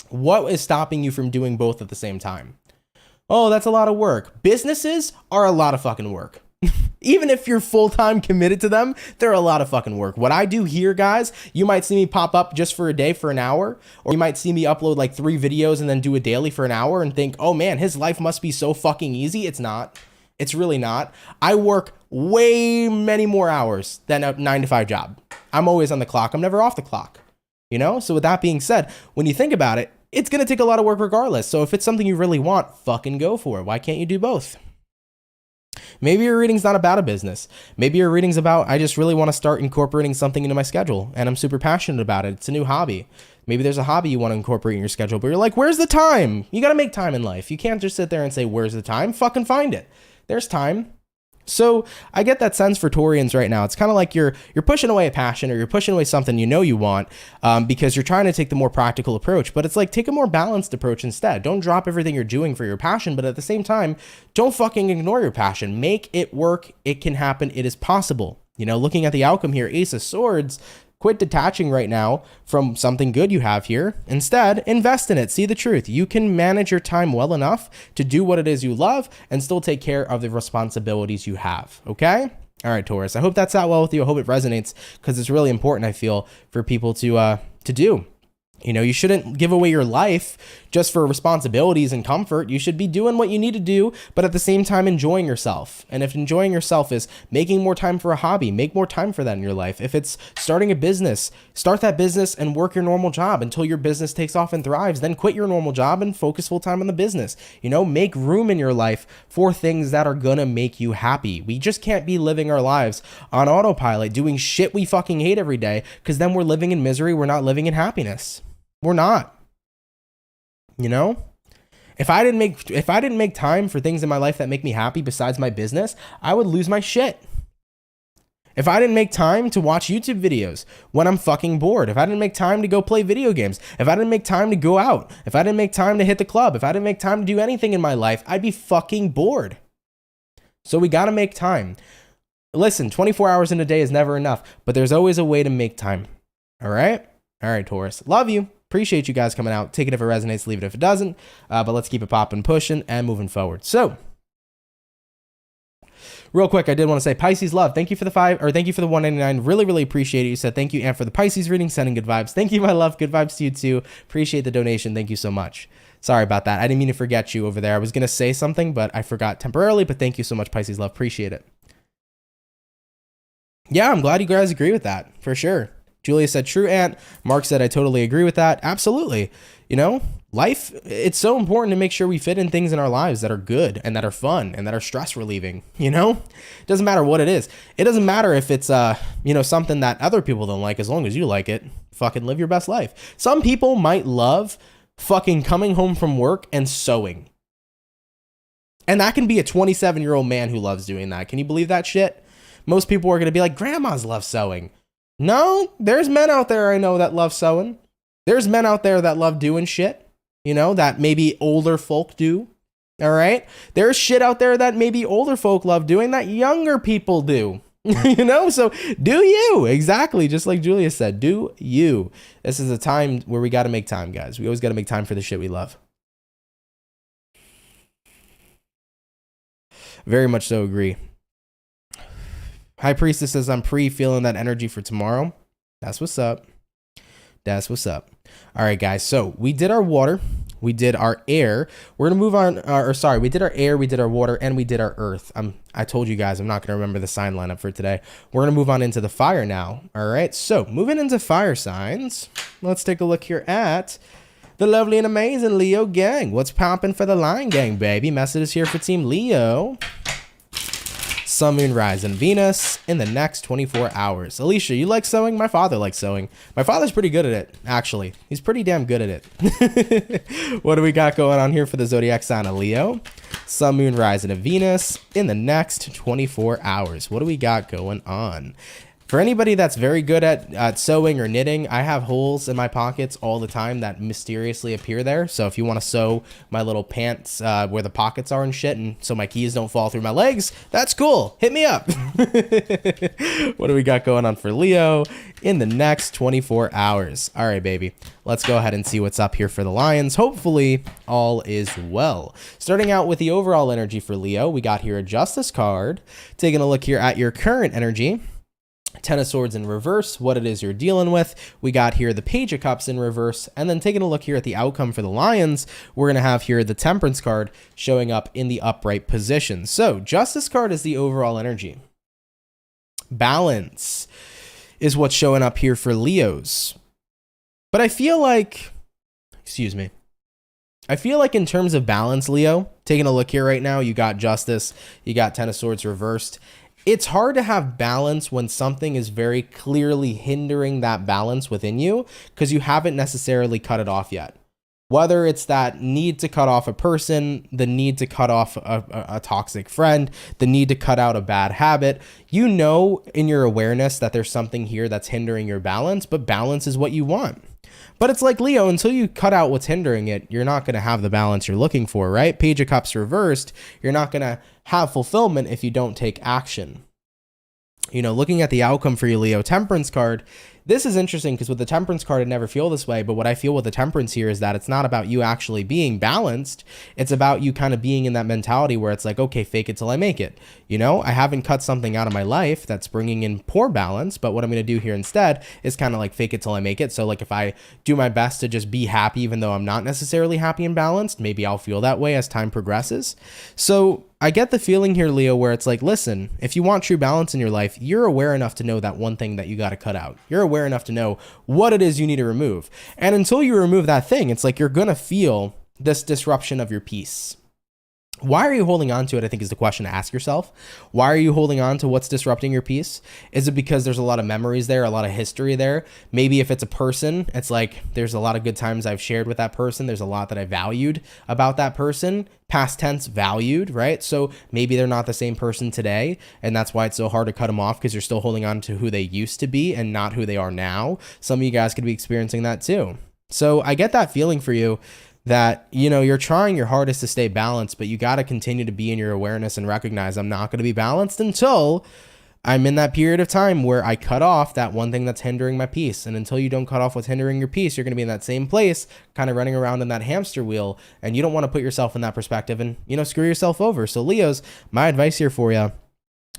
What is stopping you from doing both at the same time? Oh, that's a lot of work. Businesses are a lot of fucking work. Even if you're full-time committed to them, they're a lot of fucking work. What I do here, guys, you might see me pop up just for a day for an hour, or you might see me upload like 3 videos and then do a daily for an hour and think, oh man, his life must be so fucking easy. It's not. It's really not. I work way many more hours than a 9-to-5 job. I'm always on the clock. I'm never off the clock. So with that being said, when you think about it, it's going to take a lot of work regardless. So if it's something you really want, fucking go for it. Why can't you do both? Maybe your reading's not about a business. Maybe your reading's about, I just really want to start incorporating something into my schedule, and I'm super passionate about it. It's a new hobby. Maybe there's a hobby you want to incorporate in your schedule, but you're like, where's the time? You got to make time in life. You can't just sit there and say, where's the time? Fucking find it. There's time. So I get that sense for Taurians right now. It's kind of like you're pushing away a passion, or you're pushing away something you know you want, because you're trying to take the more practical approach. But it's like, take a more balanced approach instead. Don't drop everything you're doing for your passion, but at the same time, don't fucking ignore your passion. Make it work. It can happen. It is possible. You know, looking at the outcome here, Ace of Swords. Quit detaching right now from something good you have here. Instead, invest in it. See the truth. You can manage your time well enough to do what it is you love and still take care of the responsibilities you have. Okay? All right, Taurus. I hope that sat well with you. I hope it resonates, because it's really important, I feel, for people to do. You know, you shouldn't give away your life just for responsibilities and comfort. You should be doing what you need to do, but at the same time enjoying yourself. And if enjoying yourself is making more time for a hobby, make more time for that in your life. If it's starting a business, start that business and work your normal job until your business takes off and thrives. Then quit your normal job and focus full time on the business. You know, make room in your life for things that are gonna make you happy. We just can't be living our lives on autopilot, doing shit we fucking hate every day, because then we're living in misery. We're not living in happiness. We're not. You know, if I didn't make time for things in my life that make me happy besides my business, I would lose my shit. If I didn't make time to watch YouTube videos when I'm fucking bored, if I didn't make time to go play video games, if I didn't make time to go out, if I didn't make time to hit the club, if I didn't make time to do anything in my life, I'd be fucking bored. So we got to make time. Listen, 24 hours in a day is never enough, but there's always a way to make time. All right? All right, Taurus. Love you. Appreciate you guys coming out. Take it if it resonates, leave it if it doesn't. But let's keep it popping, pushing, and moving forward. So, real quick, I did want to say Pisces love. Thank you for the thank you for the 199. Really, really appreciate it. You said thank you, and for the Pisces reading, sending good vibes. Thank you, my love. Good vibes to you too. Appreciate the donation. Thank you so much. Sorry about that. I didn't mean to forget you over there. I was gonna say something, but I forgot temporarily. But thank you so much, Pisces love. Appreciate it. Yeah, I'm glad you guys agree with that for sure. Julia said, true, Aunt. Mark said, I totally agree with that. Absolutely. You know, life, it's so important to make sure we fit in things in our lives that are good and that are fun and that are stress relieving. You know, it doesn't matter what it is. It doesn't matter if it's, you know, something that other people don't like, as long as you like it. Fucking live your best life. Some people might love fucking coming home from work and sewing. And that can be a 27-year-old man who loves doing that. Can you believe that shit? Most people are going to be like, grandmas love sewing. No, there's men out there I know that love sewing. There's men out there that love doing shit, you know, that maybe older folk do. All right. There's shit out there that maybe older folk love doing that younger people do, you know, so do you. Exactly. Just like Julia said, do you. This is a time where we got to make time, guys. We always got to make time for the shit we love. Very much so agree. High Priestess says, I'm feeling that energy for tomorrow. That's what's up. That's what's up. All right, guys. So we did our water. We did our air. We're going to move on. We did our air, we did our water, and we did our earth. I told you guys I'm not going to remember the sign lineup for today. We're going to move on into the fire now. All right. So moving into fire signs, let's take a look here at the lovely and amazing Leo gang. What's popping for the Lion Gang, baby? Messages here for Team Leo. Sun, Moon, Rise, and Venus in the next 24 hours. Alicia, you like sewing? My father likes sewing. My father's pretty good at it, actually. He's pretty damn good at it. What do we got going on here for the zodiac sign of Leo? Sun, Moon, Rise, and Venus in the next 24 hours. What do we got going on? For anybody that's very good at sewing or knitting, I have holes in my pockets all the time that mysteriously appear there. So if you want to sew my little pants where the pockets are and shit, and so my keys don't fall through my legs, that's cool. Hit me up. What do we got going on for Leo in the next 24 hours? All right, baby. Let's go ahead and see what's up here for the Lions. Hopefully, all is well. Starting out with the overall energy for Leo, we got here a Justice card. Taking a look here at your current energy. Ten of Swords in reverse, what it is you're dealing with. We got here the Page of Cups in reverse, and then taking a look here at the outcome for the Lions, we're going to have here the Temperance card showing up in the upright position. So, Justice card is the overall energy. Balance is what's showing up here for Leos. But I feel like, I feel like in terms of balance, Leo, taking a look here right now, you got Justice, you got Ten of Swords reversed. It's hard to have balance when something is very clearly hindering that balance within you because you haven't necessarily cut it off yet. Whether it's that need to cut off a person, the need to cut off a toxic friend, the need to cut out a bad habit, you know in your awareness that there's something here that's hindering your balance, but balance is what you want. But it's like Leo, until you cut out what's hindering it, you're not going to have the balance you're looking for, right? Page of Cups reversed, you're not going to have fulfillment if you don't take action. You know, looking at the outcome for your Leo Temperance card, this is interesting because with the Temperance card, I never feel this way. But what I feel with the Temperance here is that it's not about you actually being balanced. It's about you kind of being in that mentality where it's like, okay, fake it till I make it. You know, I haven't cut something out of my life that's bringing in poor balance. But what I'm going to do here instead is kind of like fake it till I make it. So like if I do my best to just be happy, even though I'm not necessarily happy and balanced, maybe I'll feel that way as time progresses. So I get the feeling here, Leo, where it's like, listen, if you want true balance in your life, you're aware enough to know that one thing that you got to cut out. You're aware enough to know what it is you need to remove. And until you remove that thing, it's like you're going to feel this disruption of your peace. Why are you holding on to it? I think is the question to ask yourself. Why are you holding on to what's disrupting your peace? Is it because there's a lot of memories there, a lot of history there? Maybe if it's a person, it's like there's a lot of good times I've shared with that person. There's a lot that I valued about that person. Past tense, valued, right? So maybe they're not the same person today, and that's why it's so hard to cut them off, because you're still holding on to who they used to be and not who they are now. Some of you guys could be experiencing that too. So I get that feeling for you, that, you know, you're trying your hardest to stay balanced, but you got to continue to be in your awareness and recognize I'm not going to be balanced until I'm in that period of time where I cut off that one thing that's hindering my peace. And until you don't cut off what's hindering your peace, you're going to be in that same place, kind of running around in that hamster wheel. And you don't want to put yourself in that perspective and, you know, screw yourself over. So Leos, my advice here for you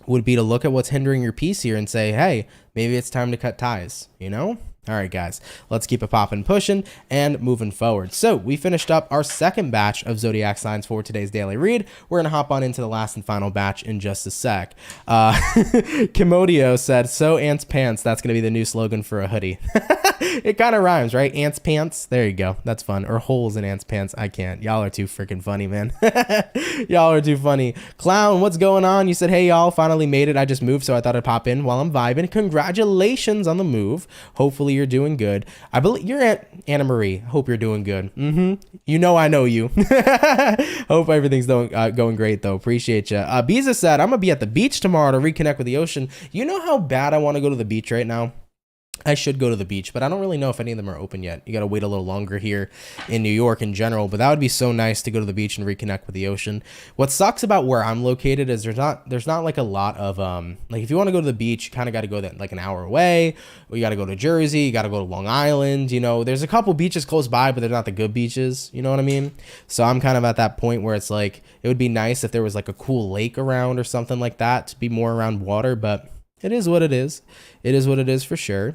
would be to look at what's hindering your peace here and say, hey, maybe it's time to cut ties, you know? All right, guys, let's keep it popping, pushing, and moving forward. So we finished up our second batch of zodiac signs for today's daily read. We're going to hop on into the last and final batch in just a sec. Kimodio said, so ants pants. That's going to be the new slogan for a hoodie. It kind of rhymes, right? Ants pants. There you go. That's fun. Or holes in ants pants. I can't. Y'all are too freaking funny, man. Y'all are too funny. Clown, what's going on? You said, hey, y'all, finally made it. I just moved, so I thought I'd pop in while I'm vibing. Congratulations on the move. Hopefully you're doing good. I believe you're Aunt Anna Marie. Hope you're doing good. You know I know you. Hope everything's going great, though. Appreciate you. Biza said, I'm going to be at the beach tomorrow to reconnect with the ocean. You know how bad I want to go to the beach right now? I should go to the beach, but I don't really know if any of them are open yet. You got to wait a little longer here in New York in general, but that would be so nice to go to the beach and reconnect with the ocean. What sucks about where I'm located is there's not like a lot of, like if you want to go to the beach, you kind of got to go that like an hour away, or you got to go to Jersey, you got to go to Long Island, you know, there's a couple beaches close by, but they're not the good beaches. You know what I mean? So I'm kind of at that point where it's like, it would be nice if there was like a cool lake around or something like that to be more around water, but it is what it is. It is what it is for sure.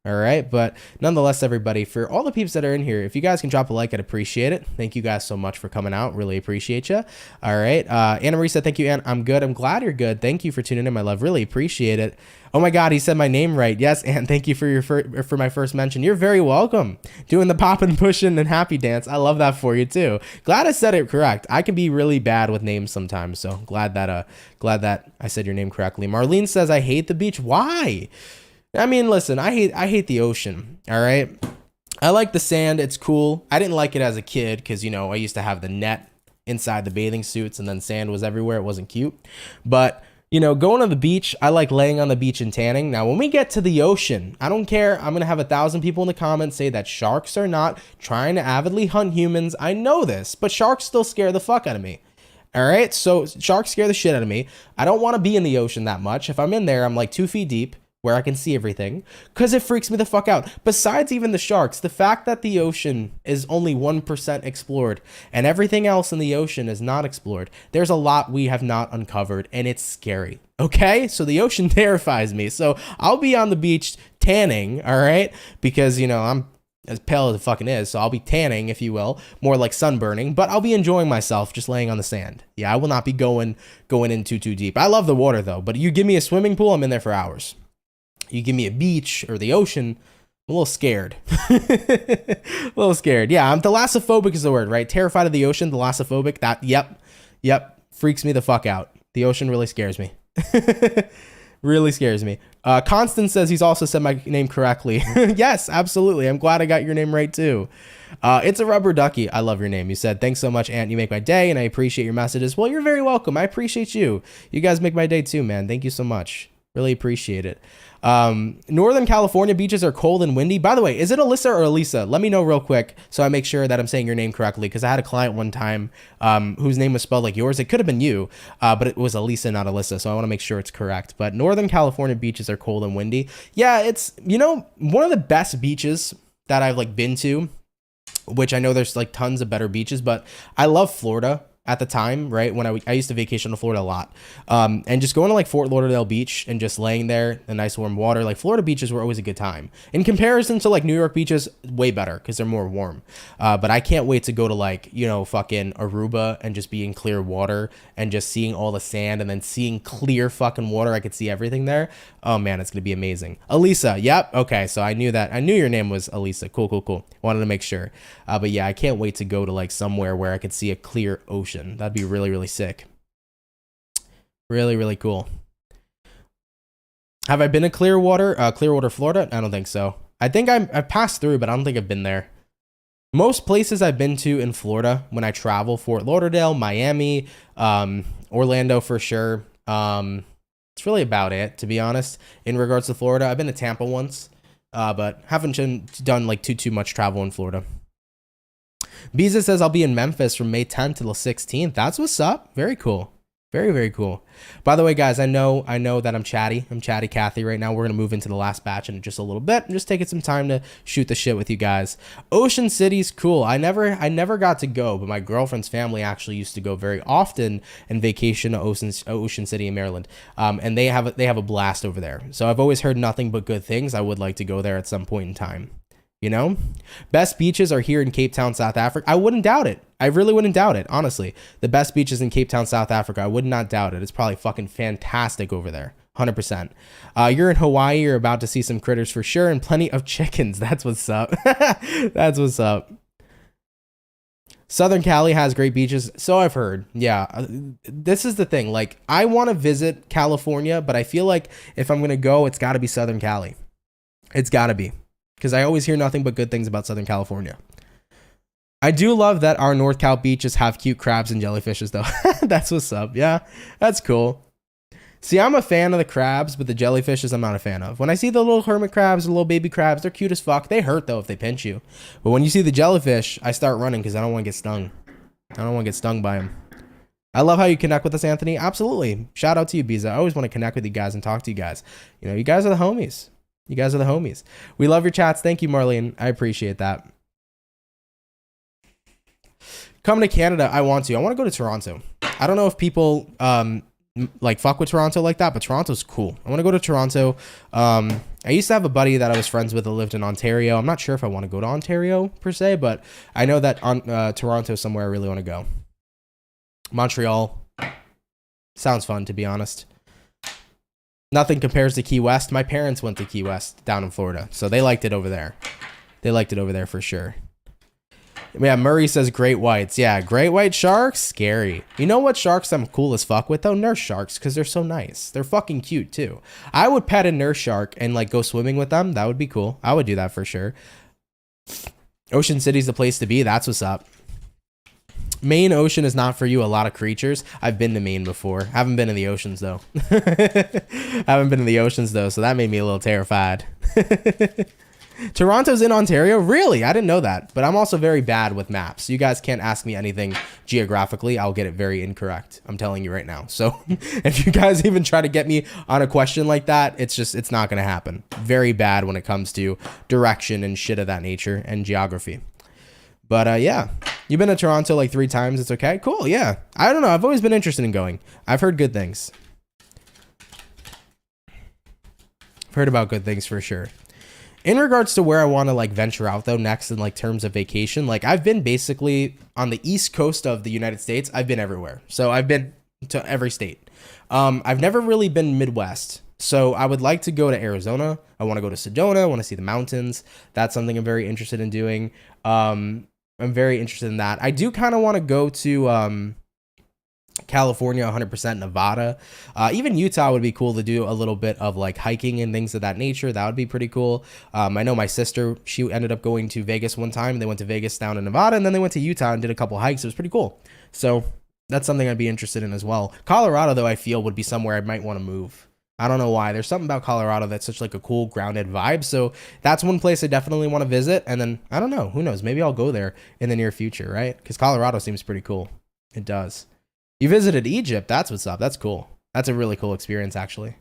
All right. But nonetheless, everybody, for all the peeps that are in here, if you guys can drop a like, I'd appreciate it. Thank you guys so much for coming out. Really appreciate you. All right. Anna Marie said, thank you, Ann. I'm good. I'm glad you're good. Thank you for tuning in, my love. Really appreciate it. Oh my God, he said my name right. Yes, Ann, thank you for my first mention. You're very welcome. Doing the popping, pushing, and happy dance. I love that for you too. Glad I said it correct. I can be really bad with names sometimes, so glad that I said your name correctly. Marlene says, I hate the beach. Why? I mean, listen, I hate the ocean. All right. I like the sand. It's cool. I didn't like it as a kid because, you know, I used to have the net inside the bathing suits and then sand was everywhere. It wasn't cute. But, you know, going to the beach, I like laying on the beach and tanning. Now, when we get to the ocean, I don't care. I'm going to have 1,000 people in the comments say that sharks are not trying to avidly hunt humans. I know this, but sharks still scare the fuck out of me. All right. So sharks scare the shit out of me. I don't want to be in the ocean that much. If I'm in there, I'm like 2 feet deep, where I can see everything, because it freaks me the fuck out. Besides even the sharks, the fact that the ocean is only 1% explored and everything else in the ocean is not explored, there's a lot we have not uncovered, and it's scary. Okay, so the ocean terrifies me. So I'll be on the beach tanning, all right, because, you know, I'm as pale as it fucking is, so I'll be tanning, if you will, more like sunburning, but I'll be enjoying myself just laying on the sand. Yeah, I will not be going in too deep. I love the water though, but you give me a swimming pool, I'm in there for hours. You give me a beach or the ocean, I'm a little scared. A little scared. Yeah, I'm thalassophobic is the word, right? Terrified of the ocean, thalassophobic. That, yep, freaks me the fuck out. The ocean really scares me. Really scares me. Constance says he's also said my name correctly. Yes, absolutely. I'm glad I got your name right too. It's a rubber ducky. I love your name. You said, thanks so much, Ant. You make my day, and I appreciate your messages. Well, you're very welcome. I appreciate you. You guys make my day too, man. Thank you so much. Really appreciate it. Northern California beaches are cold and windy. By the way, is it Alyssa or Elisa? Let me know real quick so I make sure that I'm saying your name correctly, because I had a client one time whose name was spelled like yours. It could have been you, but it was Elisa, not Alyssa, so I want to make sure it's correct. But Northern California beaches are cold and windy. Yeah, it's, you know, one of the best beaches that I've like been to, which I know there's like tons of better beaches, but I love Florida. At the time, right, when I used to vacation to Florida a lot, and just going to like Fort Lauderdale Beach and just laying there in nice warm water, like Florida beaches were always a good time. In comparison to like New York beaches, way better because they're more warm. But I can't wait to go to like, you know, fucking Aruba and just be in clear water and just seeing all the sand and then seeing clear fucking water. I could see everything there. Oh man, it's gonna be amazing. Elisa, yep, okay, so I knew that. I knew your name was Elisa. Cool. Wanted to make sure. But yeah, I can't wait to go to like somewhere where I could see a clear ocean. That'd be really, really sick. Really, really cool. Have I been to Clearwater, Florida? I don't think so. I think I've passed through, but I don't think I've been there. Most places I've been to in Florida when I travel, Fort Lauderdale, Miami, Orlando for sure. It's really about it, to be honest. In regards to Florida, I've been to Tampa once, but haven't done like too much travel in Florida. Biza says I'll be in Memphis from May 10th to the 16th. That's what's up. Very cool. Very, very cool. By the way, guys, I know that I'm chatty. I'm chatty Cathy right now. We're going to move into the last batch in just a little bit. I'm just taking some time to shoot the shit with you guys. Ocean City's cool. I never got to go, but my girlfriend's family actually used to go very often and vacation to Ocean City in Maryland. And they have a blast over there. So I've always heard nothing but good things. I would like to go there at some point in time. You know, best beaches are here in Cape Town, South Africa. I wouldn't doubt it. I really wouldn't doubt it. Honestly, the best beaches in Cape Town, South Africa. I would not doubt it. It's probably fucking fantastic over there. 100%. You're in Hawaii. You're about to see some critters for sure, and plenty of chickens. That's what's up. That's what's up. Southern Cali has great beaches. So I've heard. Yeah. This is the thing. Like, I want to visit California, but I feel like if I'm going to go, it's got to be Southern Cali. It's got to be. Because I always hear nothing but good things about Southern California. I do love that our North Cal beaches have cute crabs and jellyfishes, though. That's what's up. Yeah, that's cool. See, I'm a fan of the crabs, but the jellyfishes I'm not a fan of. When I see the little hermit crabs, the little baby crabs, they're cute as fuck. They hurt, though, if they pinch you. But when you see the jellyfish, I start running because I don't want to get stung. I don't want to get stung by them. I love how you connect with us, Anthony. Absolutely. Shout out to you, Biza. I always want to connect with you guys and talk to you guys. You know, you guys are the homies. You guys are the homies. We love your chats. Thank you, Marlene. I appreciate that. Coming to Canada, I want to go to Toronto. I don't know if people like fuck with Toronto like that, but Toronto's cool. I want to go to Toronto. I used to have a buddy that I was friends with that lived in Ontario. I'm not sure if I want to go to Ontario per se, but I know that Toronto is somewhere I really want to go. Montreal. Sounds fun, to be honest. Nothing compares to Key West. My parents went to Key West down in Florida, so they liked it over there. They liked it over there for sure. Yeah, Murray says great whites. Yeah, great white sharks, scary. You know what sharks I'm cool as fuck with, though? Nurse sharks, because they're so nice. They're fucking cute, too. I would pet a nurse shark and, like, go swimming with them. That would be cool. I would do that for sure. Ocean City's the place to be. That's what's up. Maine ocean is not for you. A lot of creatures. I've been to Maine before. Haven't been in the oceans though. Haven't been in the oceans though, so that made me a little terrified. Toronto's in Ontario? Really? I didn't know that. But I'm also very bad with maps. You guys can't ask me anything geographically. I'll get it very incorrect. I'm telling you right now. So if you guys even try to get me on a question like that, it's not going to happen. Very bad when it comes to direction and shit of that nature and geography. But yeah, you've been to Toronto like 3 times. It's okay. Cool. Yeah. I don't know. I've always been interested in going. I've heard good things. I've heard about good things for sure. In regards to where I want to like venture out though next in like terms of vacation, like I've been basically on the East Coast of the United States. I've been everywhere. So I've been to every state. I've never really been Midwest. So I would like to go to Arizona. I want to go to Sedona. I want to see the mountains. That's something I'm very interested in doing. I'm very interested in that. I do kind of want to go to California, 100%, Nevada. Even Utah would be cool to do a little bit of like hiking and things of that nature. That would be pretty cool. I know my sister, she ended up going to Vegas one time. They went to Vegas down in Nevada, and then they went to Utah and did a couple hikes. It was pretty cool. So that's something I'd be interested in as well. Colorado, though, I feel would be somewhere I might want to move. I don't know why. There's something about Colorado that's such like a cool, grounded vibe. So that's one place I definitely want to visit. And then, I don't know, who knows? Maybe I'll go there in the near future, right? Because Colorado seems pretty cool. It does. You visited Egypt. That's what's up. That's cool. That's a really cool experience, actually.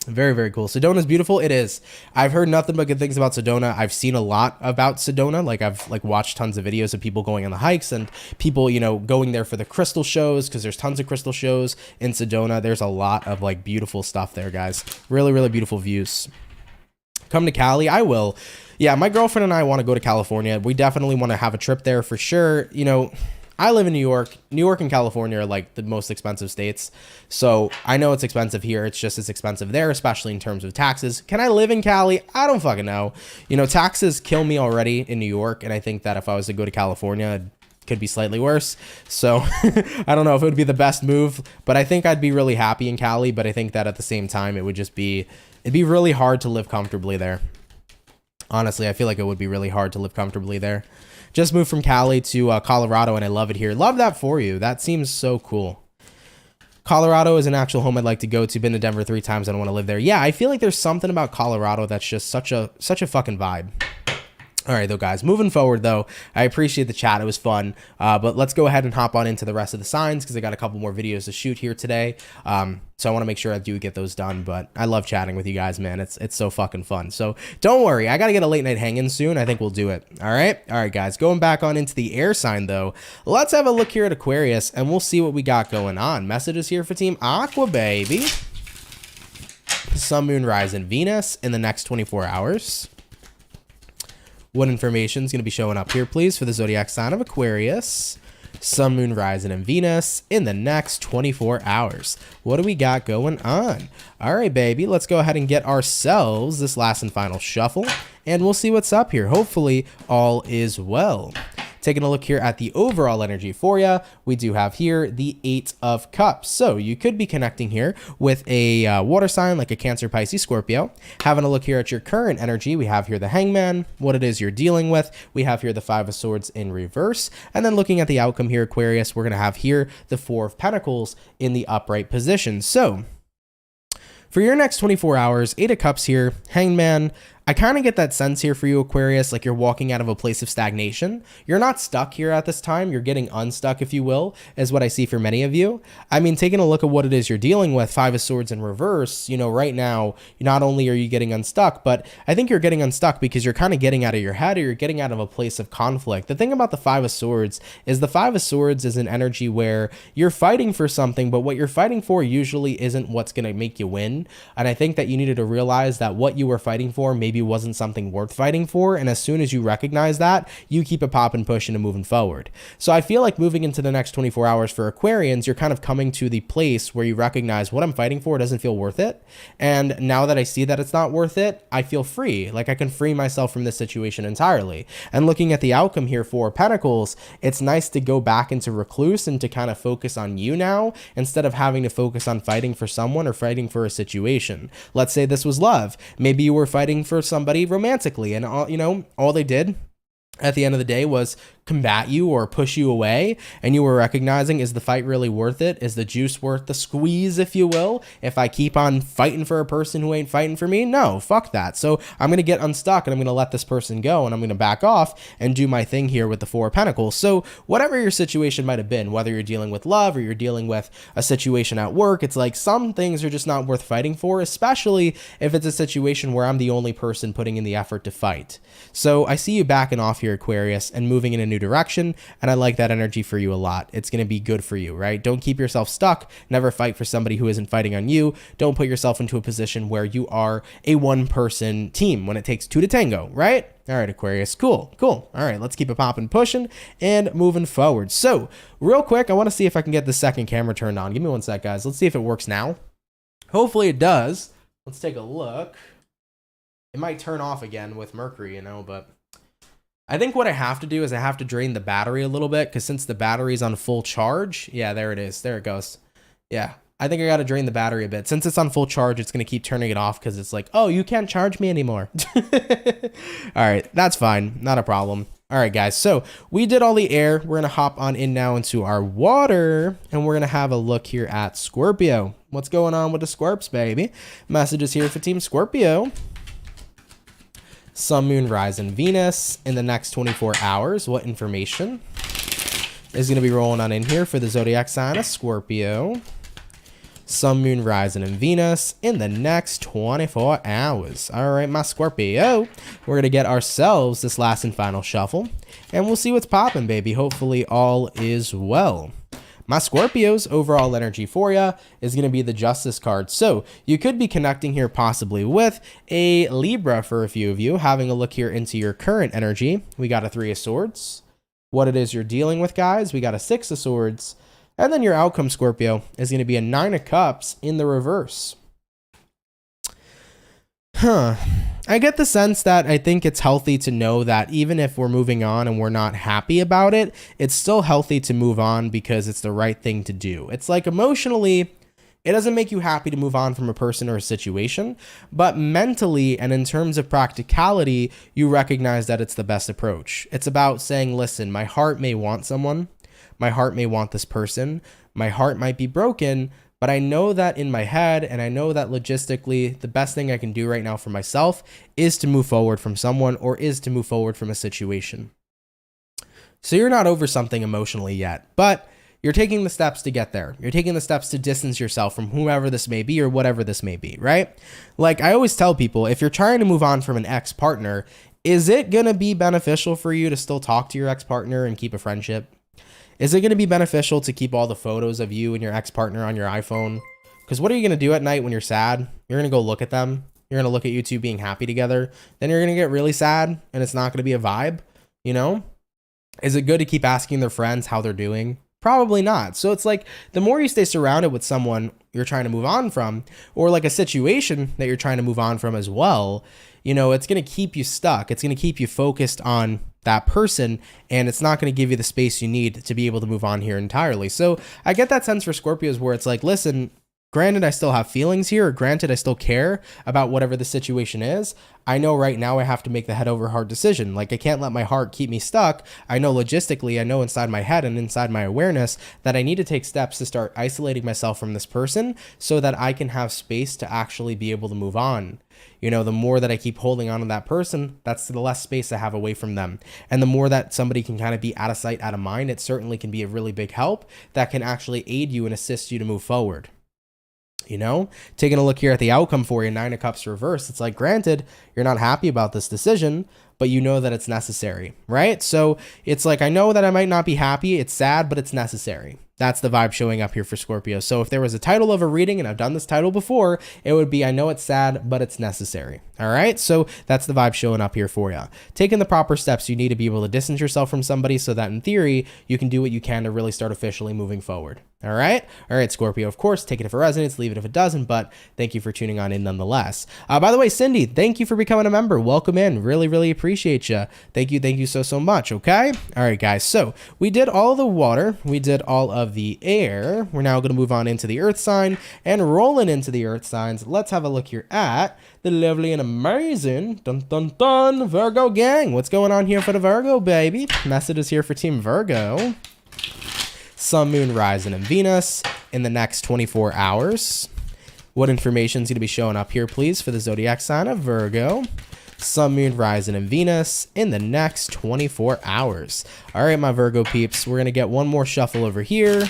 Very, very cool. Sedona's beautiful. It is. I've heard nothing but good things about Sedona. I've seen a lot about Sedona. Like I've watched tons of videos of people going on the hikes and people, you know, going there for the crystal shows, because there's tons of crystal shows in Sedona. There's a lot of like beautiful stuff there, guys. Really, really beautiful views. Come to Cali. I will. Yeah, my girlfriend and I want to go to California. We definitely want to have a trip there for sure. You know, I live in New York. New York and California are like the most expensive states. So I know it's expensive here. It's just as expensive there, especially in terms of taxes. Can I live in Cali? I don't fucking know. You know, taxes kill me already in New York. And I think that if I was to go to California, it could be slightly worse. So I don't know if it would be the best move, but I think I'd be really happy in Cali. But I think that at the same time, it would just be, it'd be really hard to live comfortably there. Honestly, I feel like it would be really hard to live comfortably there. Just moved from Cali to Colorado, and I love it here. Love that for you. That seems so cool. Colorado is an actual home I'd like to go to. Been to Denver 3 times. I don't want to live there. Yeah, I feel like there's something about Colorado that's just such a fucking vibe. All right, though, guys, moving forward, though, I appreciate the chat. It was fun. But let's go ahead and hop on into the rest of the signs because I got a couple more videos to shoot here today. So I want to make sure I do get those done. But I love chatting with you guys, man. It's so fucking fun. So don't worry. I got to get a late night hang-in soon. I think we'll do it. All right. All right, guys. Going back on into the air sign, though, let's have a look here at Aquarius, and we'll see what we got going on. Messages here for Team Aqua, baby. Sun, Moon, Rise, and Venus in the next 24 hours. What information is going to be showing up here, please, for the zodiac sign of Aquarius? Sun, Moon, Rising, and Venus in the next 24 hours. What do we got going on? All right, baby, let's go ahead and get ourselves this last and final shuffle, and we'll see what's up here. Hopefully, all is well. Taking a look here at the overall energy for you, we do have here the 8 of Cups. So you could be connecting here with a water sign like a Cancer, Pisces, Scorpio. Having a look here at your current energy, we have here the Hangman, what it is you're dealing with. We have here the 5 of Swords in reverse. And then looking at the outcome here, Aquarius, we're going to have here the 4 of Pentacles in the upright position. So for your next 24 hours, 8 of Cups here, Hangman. I kind of get that sense here for you, Aquarius, like you're walking out of a place of stagnation. You're not stuck here at this time. You're getting unstuck, if you will, is what I see for many of you. I mean, taking a look at what it is you're dealing with, 5 of Swords in reverse, you know, right now, not only are you getting unstuck, but I think you're getting unstuck because you're kind of getting out of your head or you're getting out of a place of conflict. The thing about the 5 of Swords is the 5 of Swords is an energy where you're fighting for something, but what you're fighting for usually isn't what's going to make you win. And I think that you needed to realize that what you were fighting for maybe wasn't something worth fighting for, and as soon as you recognize that, you keep it popping, pushing, and moving forward. So I feel like moving into the next 24 hours for Aquarians, you're kind of coming to the place where you recognize what I'm fighting for doesn't feel worth it, and now that I see that it's not worth it, I feel free, like I can free myself from this situation entirely. And looking at the outcome here for Pentacles, it's nice to go back into recluse and to kind of focus on you now, instead of having to focus on fighting for someone or fighting for a situation. Let's say this was love. Maybe you were fighting for somebody romantically, and all they did at the end of the day was combat you or push you away, and you were recognizing, is the fight really worth it? Is the juice worth the squeeze, if you will? If I keep on fighting for a person who ain't fighting for me, no, fuck that. So I'm going to get unstuck and I'm going to let this person go, and I'm going to back off and do my thing here with the 4 of Pentacles. So whatever your situation might have been, whether you're dealing with love or you're dealing with a situation at work, it's like some things are just not worth fighting for, especially if it's a situation where I'm the only person putting in the effort to fight. So I see you backing off here, Aquarius, and moving in a new direction, and I like that energy for you a lot. It's going to be good for you, right? Don't keep yourself stuck. Never fight for somebody who isn't fighting on you. Don't put yourself into a position where you are a one-person team when it takes 2 to tango, right? All right, Aquarius, cool. All right, let's keep it popping, pushing, and moving forward. So real quick, I want to see if I can get the second camera turned on. Give me one sec, guys. Let's see if it works now. Hopefully it does. Let's take a look. It might turn off again with Mercury, but I think what I have to do is I have to drain the battery a little bit, because since the battery's on full charge, yeah, there it is. There it goes. Yeah, I think I got to drain the battery a bit. Since it's on full charge, it's going to keep turning it off because it's like, oh, you can't charge me anymore. All right, that's fine. Not a problem. All right, guys, so we did all the air. We're going to hop on in now into our water, and we're going to have a look here at Scorpio. What's going on with the Scorps, baby? Messages here for Team Scorpio. Sun, Moon, Rise, and Venus in the next 24 hours. What information is going to be rolling on in here for the zodiac sign of Scorpio? Sun, Moon, Rising, and Venus in the next 24 hours. All right, my Scorpio, we're going to get ourselves this last and final shuffle, and we'll see what's popping, baby. Hopefully all is well. My Scorpio's overall energy for you is going to be the Justice card. So you could be connecting here possibly with a Libra for a few of you. Having a look here into your current energy, we got a 3 of Swords. What it is you're dealing with, guys, we got a 6 of Swords. And then your outcome, Scorpio, is going to be a 9 of Cups in the reverse. I get the sense that I think it's healthy to know that even if we're moving on and we're not happy about it, it's still healthy to move on because it's the right thing to do. It's like emotionally, it doesn't make you happy to move on from a person or a situation, but mentally and in terms of practicality, you recognize that it's the best approach. It's about saying, listen, my heart may want someone, my heart may want this person, my heart might be broken, but I know that in my head, and I know that logistically, the best thing I can do right now for myself is to move forward from someone or is to move forward from a situation. So you're not over something emotionally yet, but you're taking the steps to get there. You're taking the steps to distance yourself from whomever this may be or whatever this may be, right? Like I always tell people, if you're trying to move on from an ex-partner, is it going to be beneficial for you to still talk to your ex-partner and keep a friendship? Is it going to be beneficial to keep all the photos of you and your ex-partner on your iPhone? Because what are you going to do at night when you're sad? You're going to go look at them. You're going to look at you two being happy together. Then you're going to get really sad and it's not going to be a vibe, you know? Is it good to keep asking their friends how they're doing? Probably not. So it's like the more you stay surrounded with someone you're trying to move on from, or like a situation that you're trying to move on from as well, you know, it's going to keep you stuck. It's going to keep you focused on that person, and it's not going to give you the space you need to be able to move on here entirely. So I get that sense for Scorpios where it's like, listen, granted, I still have feelings here, or granted, I still care about whatever the situation is. I know right now I have to make the head over heart decision. Like I can't let my heart keep me stuck. I know logistically, I know inside my head and inside my awareness that I need to take steps to start isolating myself from this person so that I can have space to actually be able to move on. You know, the more that I keep holding on to that person, that's the less space I have away from them. And the more that somebody can kind of be out of sight, out of mind, it certainly can be a really big help that can actually aid you and assist you to move forward. You know, taking a look here at the outcome for you, 9 of Cups reverse. It's like, granted, you're not happy about this decision, but you know that it's necessary, right? So it's like, I know that I might not be happy. It's sad, but it's necessary. That's the vibe showing up here for Scorpio. So if there was a title of a reading, and I've done this title before, it would be, I know it's sad, but it's necessary. All right. So that's the vibe showing up here for you. Taking the proper steps you need to be able to distance yourself from somebody so that in theory, you can do what you can to really start officially moving forward. All right. All right, Scorpio, of course, take it if it resonates, leave it if it doesn't, but thank you for tuning on in nonetheless. By the way, Cindy, thank you for becoming a member. Welcome in. Really, really appreciate you. Thank you. Thank you so, so much. Okay. All right, guys. So we did all the water. We did all of the air. We're now going to move on into the earth sign and rolling into the earth signs. Let's have a look here at the lovely and amazing dun, dun, dun, Virgo gang. What's going on here for the Virgo, baby? Messages here for Team Virgo. Sun, Moon, Rising, and Venus in the next 24 hours. What information is going to be showing up here, please, for the zodiac sign of Virgo? Sun, Moon, Rising, and Venus in the next 24 hours. All right, my Virgo peeps, we're going to get one more shuffle over here,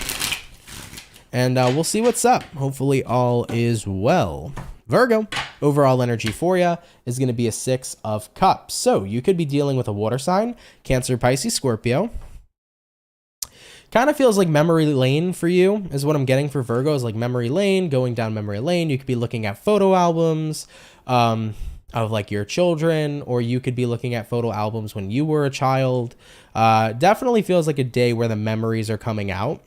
and we'll see what's up. Hopefully all is well. Virgo, overall energy for you is going to be a 6 of Cups. So you could be dealing with a water sign, Cancer, Pisces, Scorpio. Kind of feels like memory lane for you is what I'm getting for Virgo, is like memory lane, going down memory lane. You could be looking at photo albums of like your children, or you could be looking at photo albums when you were a child. Definitely feels like a day where the memories are coming out.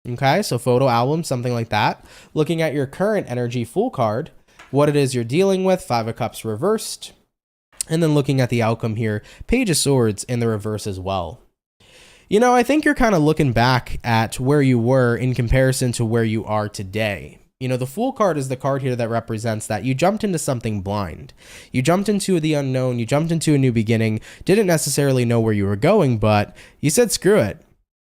Okay, so photo album, something like that. Looking at your current energy full card, what it is you're dealing with, 5 of Cups reversed. And then looking at the outcome here, Page of Swords in the reverse as well. You know, I think you're kind of looking back at where you were in comparison to where you are today. You know, the Fool card is the card here that represents that you jumped into something blind. You jumped into the unknown, you jumped into a new beginning, didn't necessarily know where you were going, but you said, screw it.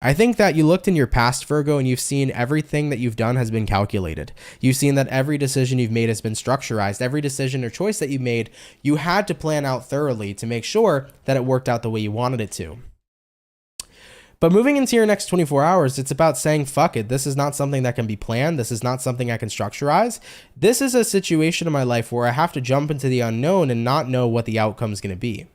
I think that you looked in your past, Virgo, and you've seen everything that you've done has been calculated. You've seen that every decision you've made has been structurized. Every decision or choice that you made, you had to plan out thoroughly to make sure that it worked out the way you wanted it to. But moving into your next 24 hours, it's about saying, fuck it. This is not something that can be planned. This is not something I can structurize. This is a situation in my life where I have to jump into the unknown and not know what the outcome is going to be.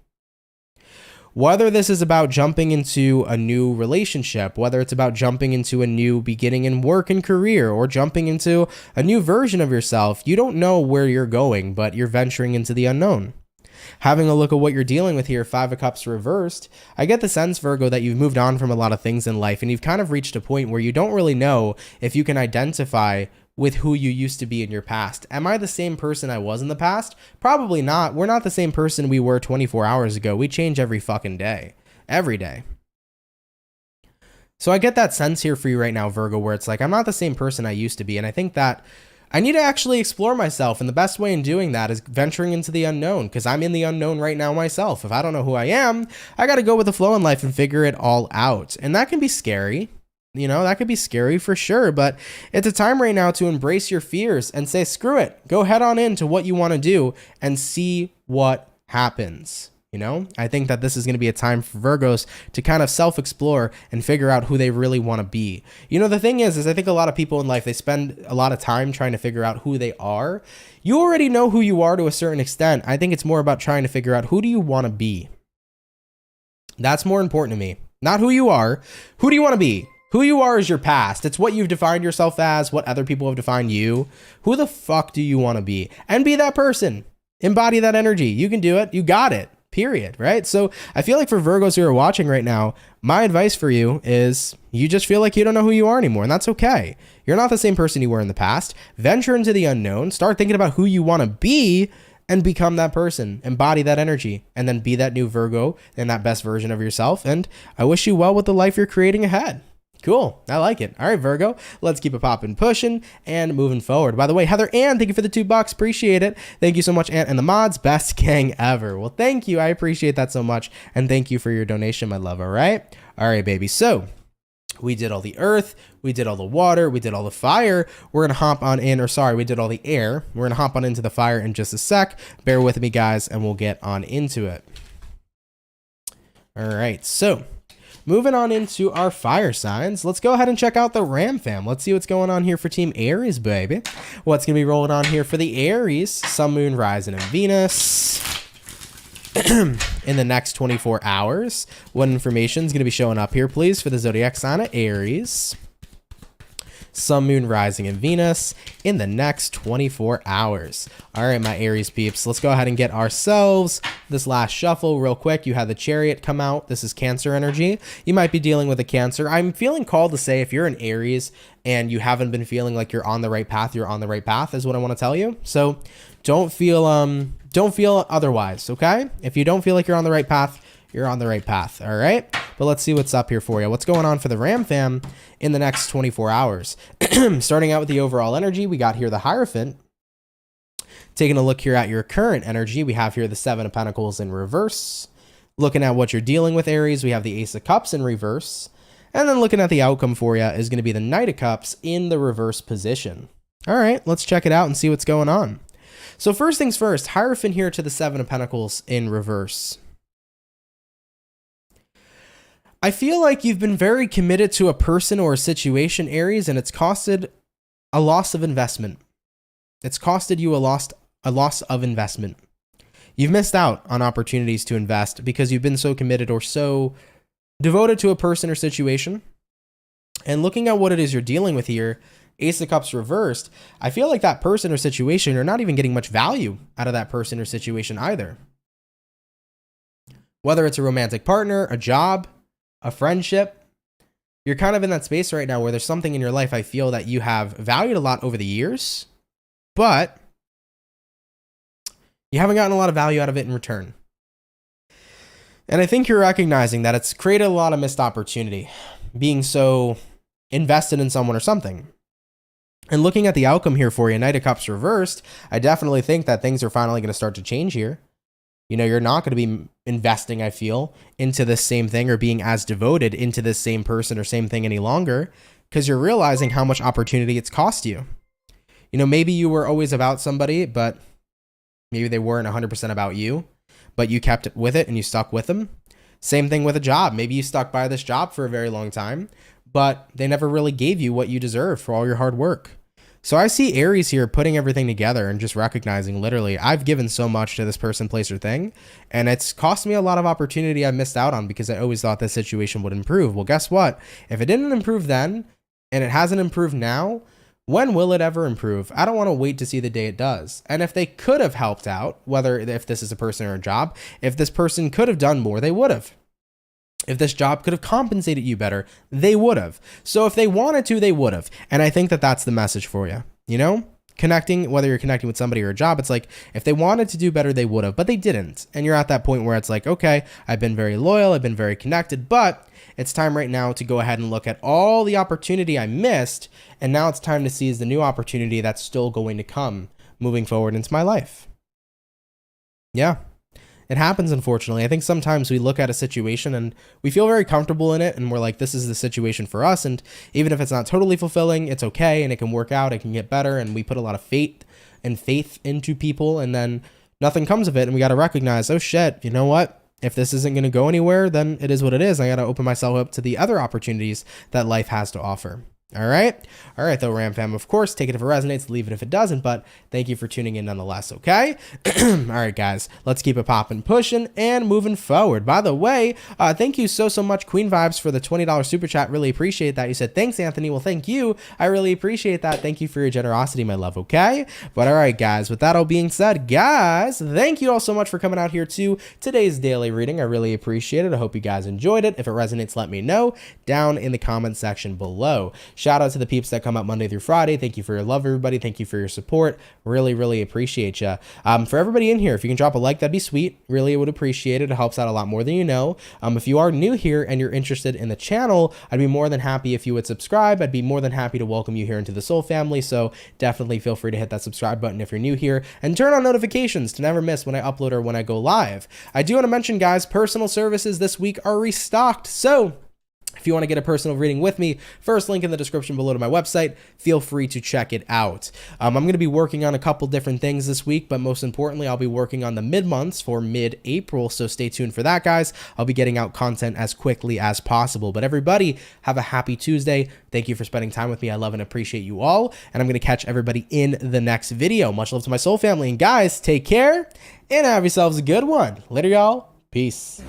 Whether this is about jumping into a new relationship, whether it's about jumping into a new beginning in work and career, or jumping into a new version of yourself, you don't know where you're going, but you're venturing into the unknown. Having a look at what you're dealing with here, Five of Cups reversed, I get the sense, Virgo, that you've moved on from a lot of things in life, and you've kind of reached a point where you don't really know if you can identify with who you used to be in your past. Am I the same person I was in the past? Probably not. We're not the same person we were 24 hours ago. We change every fucking day. Every day. So I get that sense here for you right now, Virgo, where it's like, I'm not the same person I used to be. And I think that I need to actually explore myself. And the best way in doing that is venturing into the unknown, because I'm in the unknown right now myself. If I don't know who I am, I got to go with the flow in life and figure it all out. And that can be scary. You know, that could be scary for sure, but it's a time right now to embrace your fears and say, screw it, go head on into what you want to do and see what happens. You know, I think that this is going to be a time for Virgos to kind of self-explore and figure out who they really want to be. You know, the thing is I think a lot of people in life, they spend a lot of time trying to figure out who they are. You already know who you are to a certain extent. I think it's more about trying to figure out, who do you want to be? That's more important to me. Not who you are. Who do you want to be? Who you are is your past. It's what you've defined yourself as, what other people have defined you. Who the fuck do you want to be? And be that person. Embody that energy. You can do it. You got it. Period. Right? So I feel like for Virgos who are watching right now, my advice for you is you just feel like you don't know who you are anymore, and that's okay. You're not the same person you were in the past. Venture into the unknown. Start thinking about who you want to be and become that person. Embody that energy, and then be that new Virgo and that best version of yourself. And I wish you well with the life you're creating ahead. Cool. I like it. All right, Virgo, let's keep it popping, pushing, and moving forward. By the way, Heather Ann, thank you for the $2. Appreciate it. Thank you so much, Ant and the mods. Best gang ever. Well, thank you. I appreciate that so much. And thank you for your donation, my love. All right. All right, baby. So we did all the earth. We did all the water. We did all the fire. We're going to hop on in, or sorry, we did all the air. We're going to hop on into the fire in just a sec. Bear with me, guys, and we'll get on into it. All right. So moving on into our fire signs, let's go ahead and check out the Ram fam. Let's see what's going on here for Team Aries, baby. What's going to be rolling on here for the Aries? Sun, Moon, Rising, and Venus in the next 24 hours. What information is going to be showing up here, please, for the zodiac sign of Aries? Sun, Moon, Rising, and Venus in the next 24 hours. All right, my Aries peeps, let's go ahead and get ourselves this last shuffle real quick. You had the Chariot come out. This is Cancer energy. You might be dealing with a Cancer. I'm feeling called to say, if you're an Aries and you haven't been feeling like you're on the right path, you're on the right path is what I want to tell you. So don't feel otherwise, okay? If you don't feel like you're on the right path, you're on the right path, all right? But let's see what's up here for you. What's going on for the Ram fam in the next 24 hours? Starting out with the overall energy, we got here the Hierophant. Taking a look here at your current energy, we have here the Seven of Pentacles in reverse. Looking at what you're dealing with, Aries, we have the Ace of Cups in reverse. And then looking at the outcome for you is going to be the Knight of Cups in the reverse position. All right, let's check it out and see what's going on. So first things first, Hierophant here to the Seven of Pentacles in reverse. I feel like you've been very committed to a person or a situation, Aries, and it's costed a loss of investment. It's costed you a loss of investment. You've missed out on opportunities to invest because you've been so committed or so devoted to a person or situation. And looking at what it is you're dealing with here, Ace of Cups reversed, I feel like that person or situation, you're not even getting much value out of that person or situation either. Whether it's a romantic partner, a job, a friendship, you're kind of in that space right now where there's something in your life I feel that you have valued a lot over the years, but you haven't gotten a lot of value out of it in return. And I think you're recognizing that it's created a lot of missed opportunity, being so invested in someone or something. And looking at the outcome here for you, Knight of Cups reversed, I definitely think that things are finally going to start to change here. You know, you're not going to be investing, I feel, into this same thing or being as devoted into this same person or same thing any longer, because you're realizing how much opportunity it's cost you. You know, maybe you were always about somebody, but maybe they weren't 100% about you, but you kept with it and you stuck with them. Same thing with a job. Maybe you stuck by this job for a very long time, but they never really gave you what you deserve for all your hard work. So I see Aries here putting everything together and just recognizing literally, I've given so much to this person, place, or thing, and it's cost me a lot of opportunity I missed out on because I always thought this situation would improve. Well, guess what? If it didn't improve then, and it hasn't improved now, when will it ever improve? I don't want to wait to see the day it does. And if they could have helped out, whether if this is a person or a job, if this person could have done more, they would have. If this job could have compensated you better, they would have. So if they wanted to, they would have. And I think that that's the message for you. You know, connecting, whether you're connecting with somebody or a job, it's like, if they wanted to do better, they would have, but they didn't. And you're at that point where it's like, okay, I've been very loyal, I've been very connected, but it's time right now to go ahead and look at all the opportunity I missed. And now it's time to seize the new opportunity that's still going to come moving forward into my life. Yeah. It happens, unfortunately. I think sometimes we look at a situation and we feel very comfortable in it and we're like, this is the situation for us. And even if it's not totally fulfilling, it's okay and it can work out, it can get better. And we put a lot of faith into people and then nothing comes of it. And we got to recognize, oh shit, you know what? If this isn't going to go anywhere, then it is what it is. I got to open myself up to the other opportunities that life has to offer. All right, though, Ram fam, of course, take it if it resonates, leave it if it doesn't, but thank you for tuning in nonetheless, okay? All right, guys, let's keep it popping, pushing, and moving forward. By the way, thank you so much, Queen Vibes, for the $20 super chat. Really appreciate that. You said, thanks, Anthony. Well, thank you. I really appreciate that. Thank you for your generosity, my love, okay? But all right, guys, with that all being said, guys, thank you all so much for coming out here to today's daily reading. I really appreciate it. I hope you guys enjoyed it. If it resonates, let me know down in the comment section below. Shout out to the peeps that come out Monday through Friday. Thank you for your love, everybody. Thank you for your support. Really appreciate you. For everybody in here, if you can drop a like, that'd be sweet. Really would appreciate it. It helps out a lot more than you know. If you are new here and you're interested in the channel, I'd be more than happy if you would subscribe. I'd be more than happy to welcome you here into the Soul family. So definitely feel free to hit that subscribe button if you're new here and turn on notifications to never miss when I upload or when I go live. I do want to mention, guys, personal services this week are restocked. So if you want to get a personal reading with me, first link in the description below to my website, feel free to check it out. I'm going to be working on a couple different things this week, but most importantly, I'll be working on the mid-months for mid-April, so stay tuned for that, guys. I'll be getting out content as quickly as possible. But everybody, have a happy Tuesday. Thank you for spending time with me. I love and appreciate you all, and I'm going to catch everybody in the next video. Much love to my soul family, and guys, take care, and have yourselves a good one. Later, y'all. Peace.